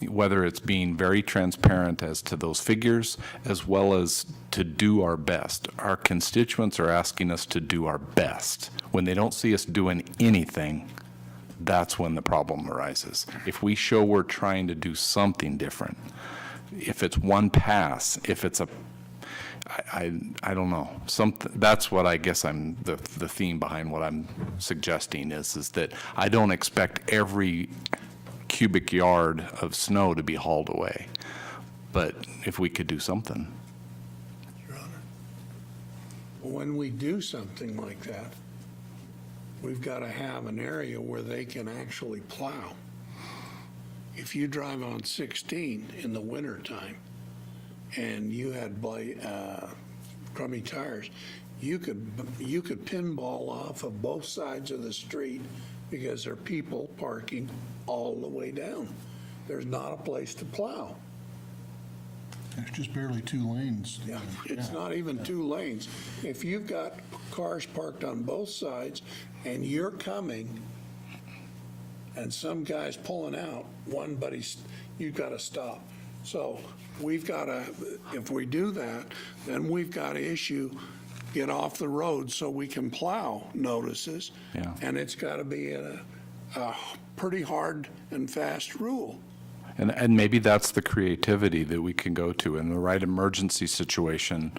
Speaker 8: whether it's being very transparent as to those figures, as well as to do our best. Our constituents are asking us to do our best. When they don't see us doing anything, that's when the problem arises. If we show we're trying to do something different, if it's one pass, if it's I don't know. That's what I guess the theme behind what I'm suggesting is that I don't expect every cubic yard of snow to be hauled away. But if we could do something.
Speaker 2: Your Honor. When we do something like that, we've got to have an area where they can actually plow. If you drive on 16 in the wintertime and you had crummy tires, you could pinball off of both sides of the street because there are people parking all the way down. There's not a place to plow.
Speaker 7: There's just barely 2 lanes.
Speaker 2: Yeah, it's not even 2 lanes. If you've got cars parked on both sides and you're coming and some guy's pulling out, you've got to stop. So we've got to, if we do that, then we've got to issue get off the road so we can plow notices.
Speaker 8: Yeah.
Speaker 2: And it's got to be a pretty hard and fast rule.
Speaker 8: And maybe that's the creativity that we can go to in the right emergency situation,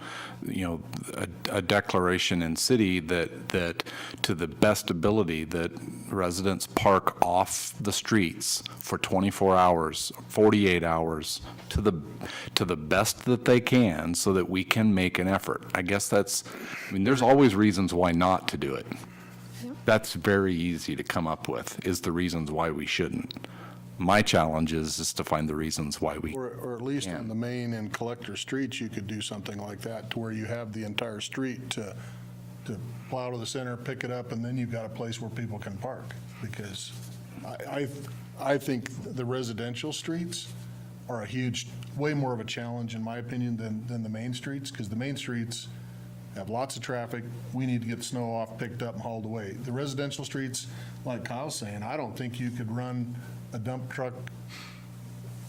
Speaker 8: a declaration in city that to the best ability that residents park off the streets for 24 hours, 48 hours to the best that they can so that we can make an effort. I guess there's always reasons why not to do it. That's very easy to come up with, is the reasons why we shouldn't. My challenge is to find the reasons why we
Speaker 7: Or at least
Speaker 8: can.
Speaker 7: on the main and collector streets, you could do something like that to where you have the entire street to plow to the center, pick it up, and then you've got a place where people can park. Because I think the residential streets are way more of a challenge, in my opinion, than the main streets, because the main streets have lots of traffic. We need to get the snow off, picked up, and hauled away. The residential streets, like Kyle's saying, I don't think you could run a dump truck.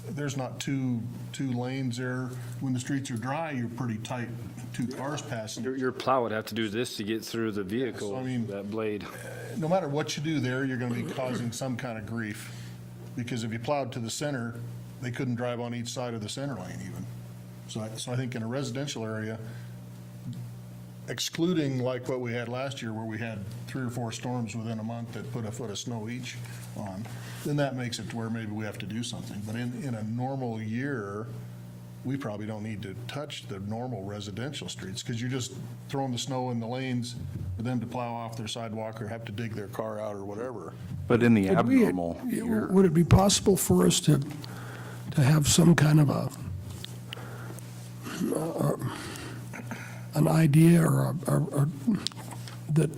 Speaker 7: There's not two lanes there. When the streets are dry, you're pretty tight, 2 cars passing.
Speaker 6: Your plow would have to do this to get through the vehicle,
Speaker 7: So, I mean,
Speaker 6: that blade.
Speaker 7: No matter what you do there, you're going to be causing some kind of grief. Because if you plowed to the center, they couldn't drive on each side of the center lane even. So I think in a residential area, excluding like what we had last year where we had 3 or 4 storms within a month that put a foot of snow each on, then that makes it to where maybe we have to do something. But in a normal year, we probably don't need to touch the normal residential streets because you're just throwing the snow in the lanes for them to plow off their sidewalk or have to dig their car out or whatever.
Speaker 8: But in the abnormal year,
Speaker 3: Would it be possible for us to have some kind of an idea or that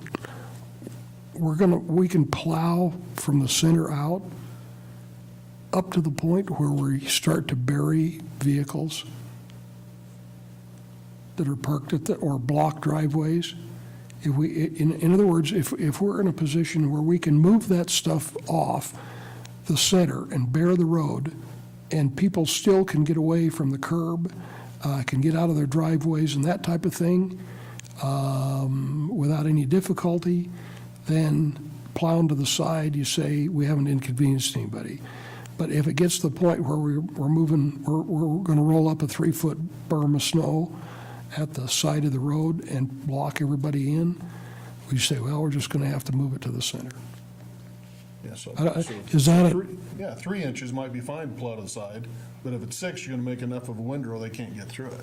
Speaker 3: we can plow from the center out up to the point where we start to bury vehicles that are parked or block driveways? In other words, if we're in a position where we can move that stuff off the center and bare the road, and people still can get away from the curb, can get out of their driveways and that type of thing without any difficulty, then plowing to the side, you say, we haven't inconvenienced anybody. But if it gets to the point where we're going to roll up a 3-foot berm of snow at the side of the road and block everybody in, we say, well, we're just going to have to move it to the center.
Speaker 7: Yeah, so
Speaker 3: Is that a,
Speaker 7: 3 inches might be fine to plow to the side, but if it's 6, you're going to make enough of a windrow they can't get through it.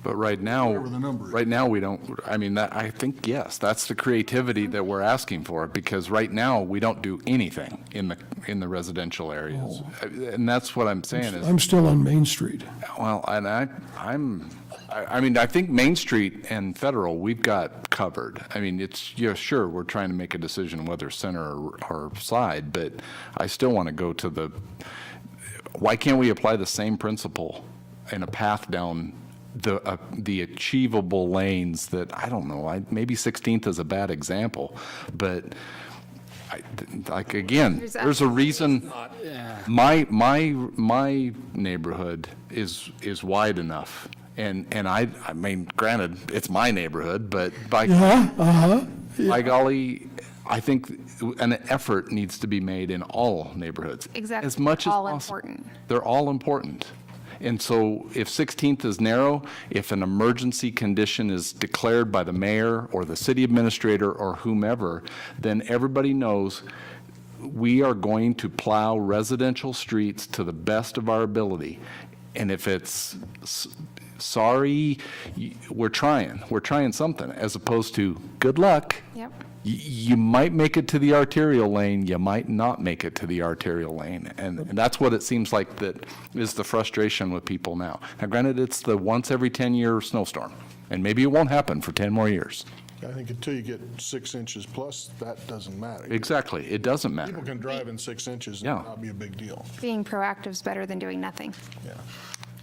Speaker 8: but right now,
Speaker 7: Whatever the number is.
Speaker 8: right now we don't, I think, yes, that's the creativity that we're asking for, because right now we don't do anything in the residential areas. And that's what I'm saying is,
Speaker 3: I'm still on Main Street.
Speaker 8: well, and I think Main Street and Federal, we've got covered. I mean, it's, yeah, sure, we're trying to make a decision whether center or side, but I still want to go to why can't we apply the same principle in a path down the achievable lanes that, I don't know, maybe 16th is a bad example, but again, there's a reason. My neighborhood is wide enough. And I mean, granted, it's my neighborhood, but by golly, I think an effort needs to be made in all neighborhoods.
Speaker 11: Exactly.
Speaker 8: As much as
Speaker 11: All
Speaker 8: possible.
Speaker 11: important.
Speaker 8: They're all important. And so if 16th is narrow, if an emergency condition is declared by the mayor or the city administrator or whomever, then everybody knows we are going to plow residential streets to the best of our ability. And if it's sorry, we're trying something, as opposed to good luck.
Speaker 11: Yep.
Speaker 8: You might make it to the arterial lane, you might not make it to the arterial lane. And that's what it seems like that is the frustration with people now. Now granted, it's the once every 10-year snowstorm, and maybe it won't happen for 10 more years.
Speaker 7: I think until you get 6 inches plus, that doesn't matter.
Speaker 8: Exactly, it doesn't matter.
Speaker 7: People can drive in 6 inches and
Speaker 8: Yeah.
Speaker 7: not be a big deal.
Speaker 11: Being proactive is better than doing nothing,
Speaker 7: Yeah.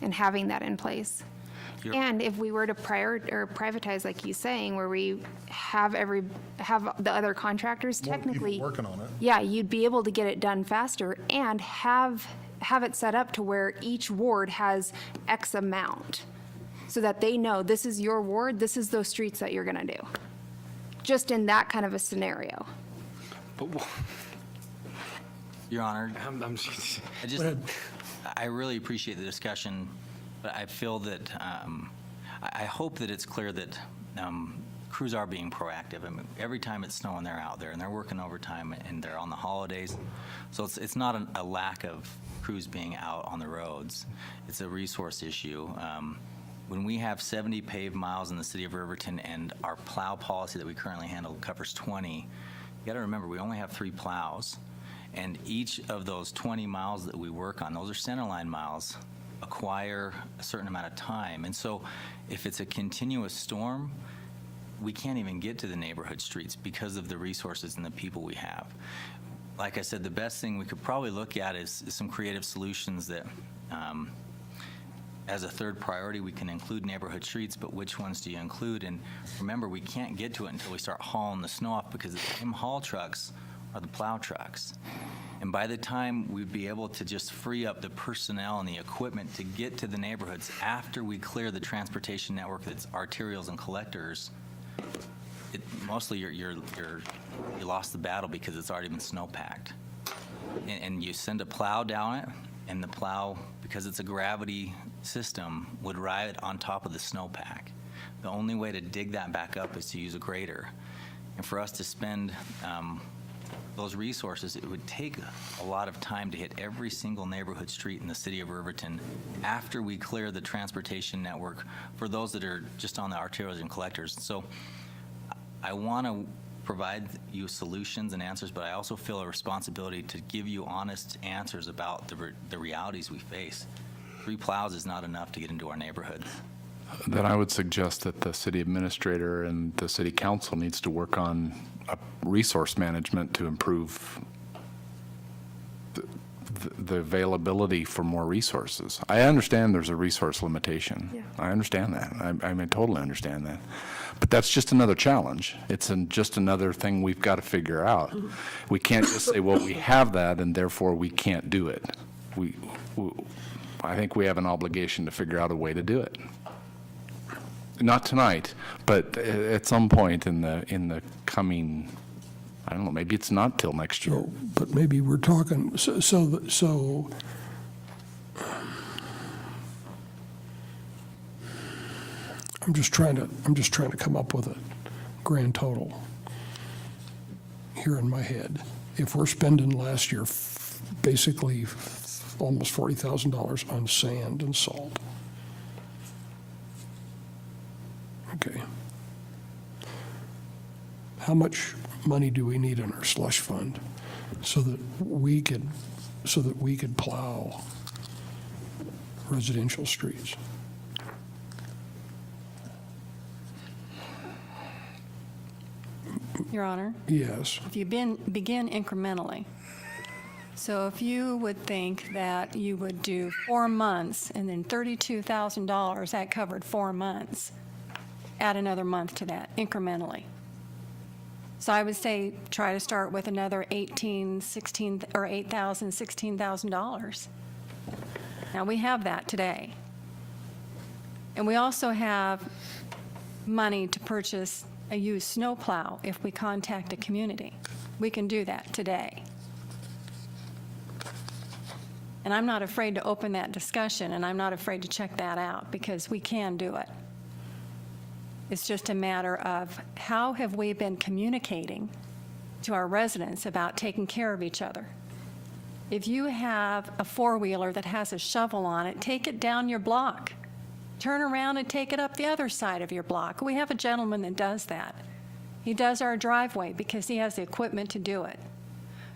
Speaker 11: and having that in place. And if we were to privatize, like he's saying, where we have the other contractors,
Speaker 7: More people
Speaker 11: technically.
Speaker 7: working on it.
Speaker 11: Yeah, you'd be able to get it done faster and have it set up to where each ward has X amount, so that they know this is your ward, this is those streets that you're gonna do. Just in that kind of a scenario.
Speaker 9: Your Honor, I really appreciate the discussion, but I feel that, I hope that it's clear that crews are being proactive. I mean, every time it's snowing, they're out there, and they're working overtime, and they're on the holidays. So it's not a lack of crews being out on the roads. It's a resource issue. When we have 70 paved miles in the city of Riverton, and our plow policy that we currently handle covers 20, you got to remember, we only have 3 plows. And each of those 20 miles that we work on, those are centerline miles, acquire a certain amount of time. And so if it's a continuous storm, we can't even get to the neighborhood streets because of the resources and the people we have. Like I said, the best thing we could probably look at is some creative solutions that, as a third priority, we can include neighborhood streets, but which ones do you include? And remember, we can't get to it until we start hauling the snow off, because the same haul trucks are the plow trucks. And by the time we'd be able to just free up the personnel and the equipment to get to the neighborhoods after we clear the transportation network that's arterials and collectors, mostly you lost the battle because it's already been snowpacked. And you send a plow down it, and the plow, because it's a gravity system, would ride on top of the snowpack. The only way to dig that back up is to use a grader. And for us to spend those resources, it would take a lot of time to hit every single neighborhood street in the city of Riverton after we clear the transportation network for those that are just on the arterials and collectors. So I want to provide you solutions and answers, but I also feel a responsibility to give you honest answers about the realities we face. 3 plows is not enough to get into our neighborhoods.
Speaker 8: Then I would suggest that the city administrator and the city council needs to work on resource management to improve the availability for more resources. I understand there's a resource limitation.
Speaker 11: Yeah.
Speaker 8: I understand that. I mean, totally understand that. But that's just another challenge. It's just another thing we've got to figure out. We can't just say, well, we have that, and therefore we can't do it. I think we have an obligation to figure out a way to do it. Not tonight, but at some point in the coming, I don't know, maybe it's not till next year.
Speaker 3: But maybe we're talking, so I'm just trying to come up with a grand total here in my head. If we're spending last year basically almost $40,000 on sand and salt. Okay. How much money do we need in our slush fund so that we could plow residential streets?
Speaker 4: Your Honor,
Speaker 3: Yes.
Speaker 4: if you begin incrementally, so if you would think that you would do 4 months and then $32,000, that covered 4 months, add another month to that incrementally. So I would say try to start with another $8,000, $16,000. Now, we have that today. And we also have money to purchase a used snowplow if we contact a community. We can do that today. And I'm not afraid to open that discussion, and I'm not afraid to check that out, because we can do it. It's just a matter of how have we been communicating to our residents about taking care of each other. If you have a four-wheeler that has a shovel on it, take it down your block. Turn around and take it up the other side of your block. We have a gentleman that does that. He does our driveway because he has the equipment to do it.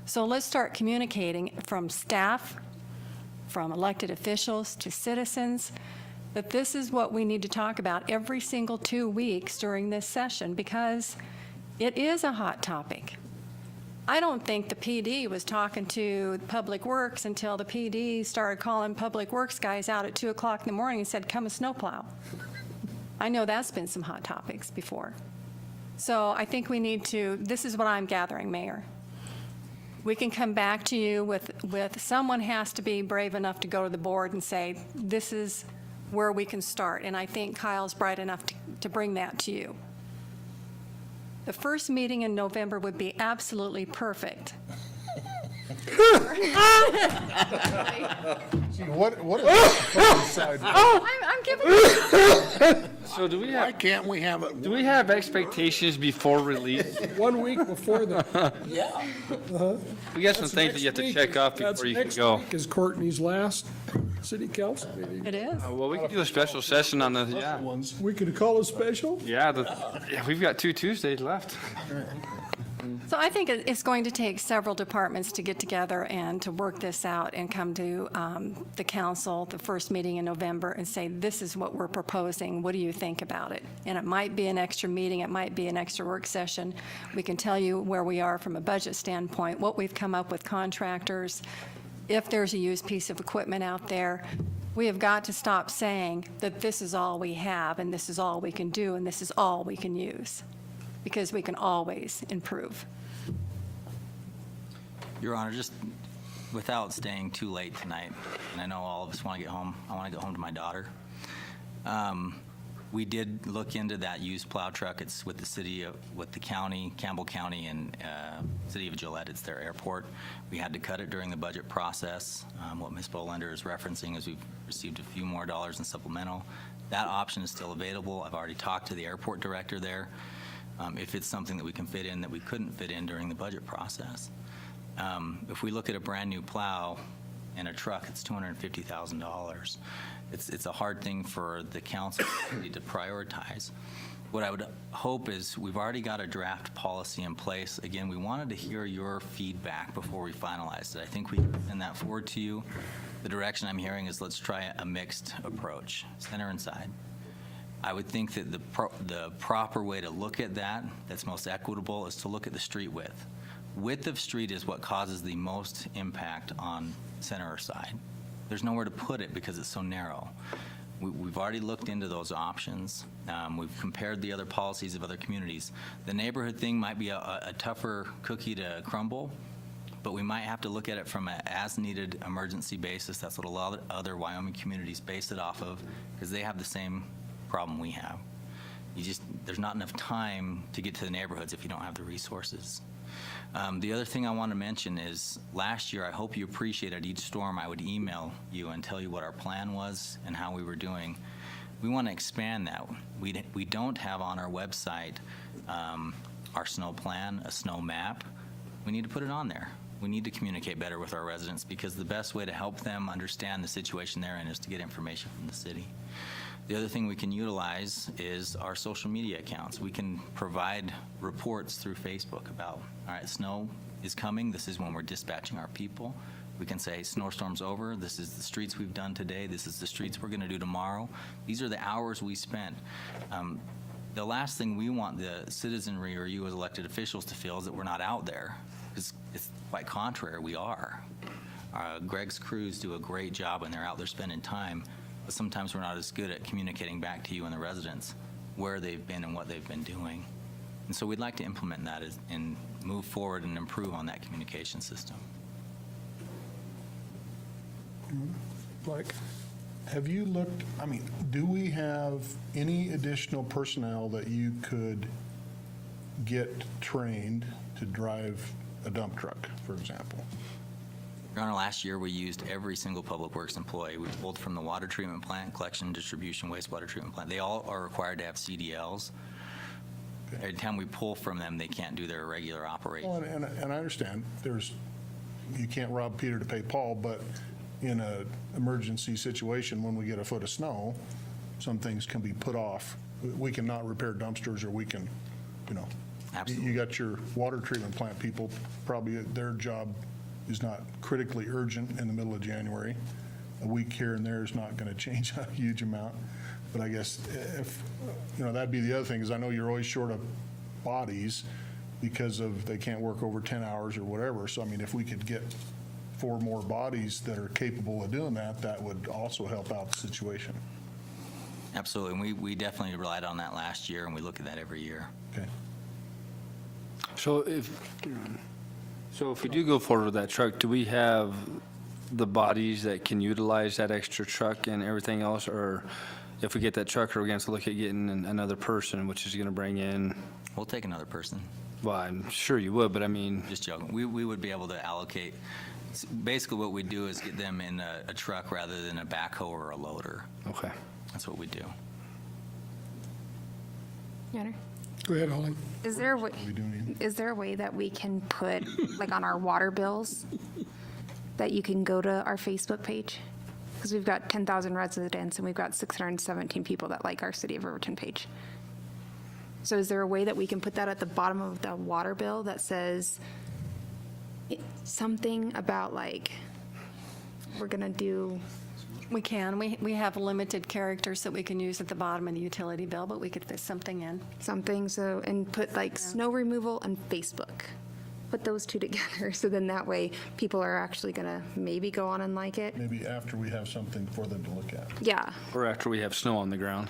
Speaker 4: So let's start communicating from staff, from elected officials to citizens, that this is what we need to talk about every single 2 weeks during this session, because it is a hot topic. I don't think the PD was talking to Public Works until the PD started calling Public Works guys out at 2 o'clock in the morning and said, come and snowplow. I know that's been some hot topics before. So I think we need to, this is what I'm gathering, Mayor. We can come back to you with someone has to be brave enough to go to the board and say, this is where we can start. And I think Kyle's bright enough to bring that to you. The first meeting in November would be absolutely perfect.
Speaker 7: See, what is the side?
Speaker 4: I'm giving you.
Speaker 6: So do we
Speaker 2: Why
Speaker 6: have,
Speaker 2: can't we have it?
Speaker 6: do we have expectations before release?
Speaker 3: 1 week before the.
Speaker 6: We got some things that you have to check off before you can go.
Speaker 3: Next week is Courtney's last city council meeting.
Speaker 4: It is.
Speaker 6: Well, we could do a special session on the, yeah.
Speaker 3: We could call a special?
Speaker 6: Yeah, we've got 2 Tuesdays left.
Speaker 4: So I think it's going to take several departments to get together and to work this out and come to the council, the first meeting in November, and say, this is what we're proposing. What do you think about it? And it might be an extra meeting. It might be an extra work session. We can tell you where we are from a budget standpoint, what we've come up with contractors. If there's a used piece of equipment out there, we have got to stop saying that this is all we have and this is all we can do and this is all we can use, because we can always improve.
Speaker 9: Your Honor, just without staying too late tonight, and I know all of us want to get home, I want to go home to my daughter. We did look into that used plow truck. It's with the city of, with the county, Campbell County, and city of Gillette. It's their airport. We had to cut it during the budget process. What Ms. Bolender is referencing is we've received a few more dollars in supplemental. That option is still available. I've already talked to the airport director there. If it's something that we can fit in that we couldn't fit in during the budget process. If we look at a brand new plow and a truck, it's $250,000. It's a hard thing for the council to prioritize. What I would hope is we've already got a draft policy in place. Again, we wanted to hear your feedback before we finalized it. I think we can send that forward to you. The direction I'm hearing is let's try a mixed approach, center and side. I would think that the proper way to look at that, that's most equitable, is to look at the street width. Width of street is what causes the most impact on center or side. There's nowhere to put it because it's so narrow. We've already looked into those options. We've compared the other policies of other communities. The neighborhood thing might be a tougher cookie to crumble, but we might have to look at it from an as-needed emergency basis. That's what a lot of other Wyoming communities base it off of, because they have the same problem we have. There's not enough time to get to the neighborhoods if you don't have the resources. The other thing I want to mention is last year, I hope you appreciated each storm I would email you and tell you what our plan was and how we were doing. We want to expand that. We don't have on our website our snow plan, a snow map. We need to put it on there. We need to communicate better with our residents, because the best way to help them understand the situation they're in is to get information from the city. The other thing we can utilize is our social media accounts. We can provide reports through Facebook about, all right, snow is coming. This is when we're dispatching our people. We can say, snowstorm's over. This is the streets we've done today. This is the streets we're going to do tomorrow. These are the hours we spent. The last thing we want the citizenry or you as elected officials to feel is that we're not out there. It's quite contrary, we are. Greg's crews do a great job when they're out there spending time. But sometimes we're not as good at communicating back to you and the residents where they've been and what they've been doing. And so we'd like to implement that and move forward and improve on that communication system.
Speaker 3: Mike?
Speaker 7: Have you looked, do we have any additional personnel that you could get trained to drive a dump truck, for example?
Speaker 9: Your Honor, last year, we used every single Public Works employee. We pulled from the water treatment plant, collection, distribution, wastewater treatment plant. They all are required to have CDLs. Every time we pull from them, they can't do their regular operation.
Speaker 7: Well, and I understand, you can't rob Peter to pay Paul, but in an emergency situation, when we get a foot of snow, some things can be put off. We can not repair dumpsters, or we can,
Speaker 9: Absolutely.
Speaker 7: You got your water treatment plant people, probably their job is not critically urgent in the middle of January. A week here and there is not going to change a huge amount. But I guess if, that'd be the other thing, is I know you're always short of bodies because of they can't work over 10 hours or whatever. So, I mean, if we could get 4 more bodies that are capable of doing that, that would also help out the situation.
Speaker 9: Absolutely. And we definitely relied on that last year, and we look at that every year.
Speaker 7: Okay.
Speaker 6: So if we do go forward with that truck, do we have the bodies that can utilize that extra truck and everything else? Or if we get that truck, are we going to look at getting another person, which is going to bring in?
Speaker 9: We'll take another person.
Speaker 6: Well, I'm sure you would, but I mean,
Speaker 9: Just joking. We would be able to allocate. Basically, what we do is get them in a truck rather than a backhoe or a loader.
Speaker 6: okay.
Speaker 9: That's what we do.
Speaker 11: Your Honor?
Speaker 3: Go ahead, Holly.
Speaker 11: Is there a way that we can put, like on our water bills, that you can go to our Facebook page? Because we've got 10,000 residents and we've got 617 people that like our City of Riverton page. So is there a way that we can put that at the bottom of the water bill that says something about like, we're going to do...
Speaker 4: We can. We have limited characters that we can use at the bottom of the utility bill, but we could fit something in.
Speaker 11: something, so, and put like snow removal and Facebook. Put those two together, so then that way people are actually gonna maybe go on and like it.
Speaker 7: Maybe after we have something for them to look at.
Speaker 11: Yeah,
Speaker 6: Or after we have snow on the ground.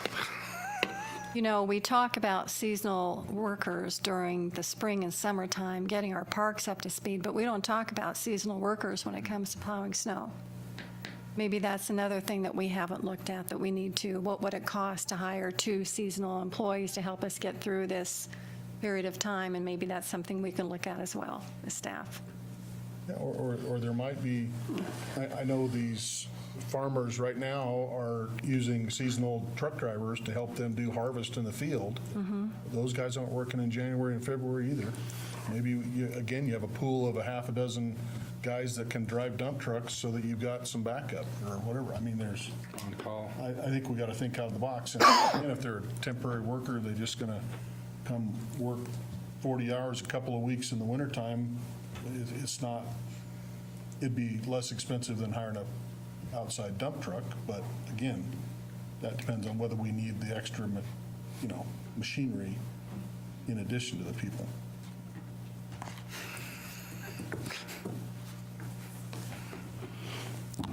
Speaker 4: We talk about seasonal workers during the spring and summertime, getting our parks up to speed, but we don't talk about seasonal workers when it comes to plowing snow. Maybe that's another thing that we haven't looked at, that we need to. What would it cost to hire 2 seasonal employees to help us get through this period of time? And maybe that's something we can look at as well, as staff.
Speaker 7: Yeah, or there might be, I know these farmers right now are using seasonal truck drivers to help them do harvest in the field. Those guys aren't working in January and February either. Maybe, you have a pool of a half a dozen guys that can drive dump trucks so that you've got some backup or whatever. I mean,
Speaker 6: On call.
Speaker 7: I think we got to think out of the box. And if they're a temporary worker, they're just going to come work 40 hours a couple of weeks in the wintertime. It's not, it'd be less expensive than hiring an outside dump truck. But again, that depends on whether we need the extra, machinery in addition to the people.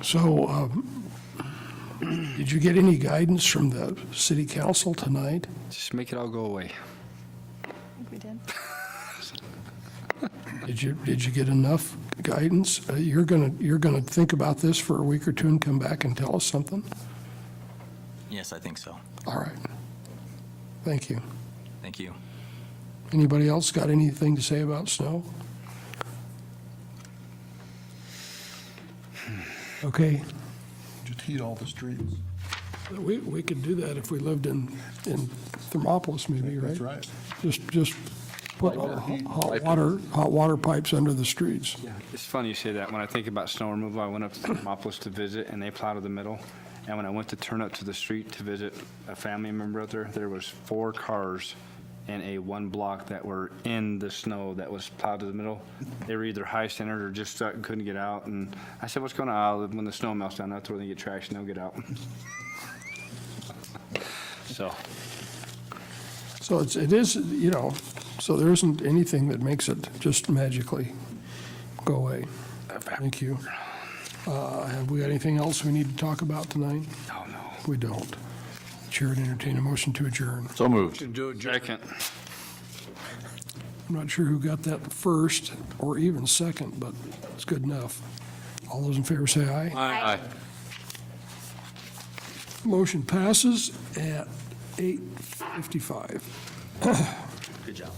Speaker 3: So, did you get any guidance from the city council tonight?
Speaker 6: Just make it all go away.
Speaker 4: I think we did.
Speaker 3: Did you get enough guidance? You're gonna think about this for a week or two and come back and tell us something?
Speaker 9: Yes, I think so.
Speaker 3: All right. Thank you.
Speaker 9: Thank you.
Speaker 3: Anybody else got anything to say about snow? Okay,
Speaker 7: Just heat all the streets.
Speaker 3: we could do that if we lived in Thermopolis maybe, right?
Speaker 7: That's right.
Speaker 3: Just put hot water pipes under the streets.
Speaker 6: Yeah, it's funny you say that. When I think about snow removal, I went up to Thermopolis to visit, and they plowed to the middle. And when I went to turn up to the street to visit a family member out there was 4 cars in a 1 block that were in the snow that was plowed to the middle. They were either high centered or just stuck and couldn't get out. And I said, "What's going on?" When the snow melts down, that's where they get traction. They'll get out. So.
Speaker 3: So it is, so there isn't anything that makes it just magically go away. Thank you. Have we got anything else we need to talk about tonight?
Speaker 6: No.
Speaker 3: We don't. Chair would entertain a motion to adjourn.
Speaker 8: So moved.
Speaker 6: Second.
Speaker 3: I'm not sure who got that first or even second, but it's good enough. All those in favor say aye.
Speaker 8: Aye.
Speaker 3: Motion passes at 8:55.
Speaker 9: Good job.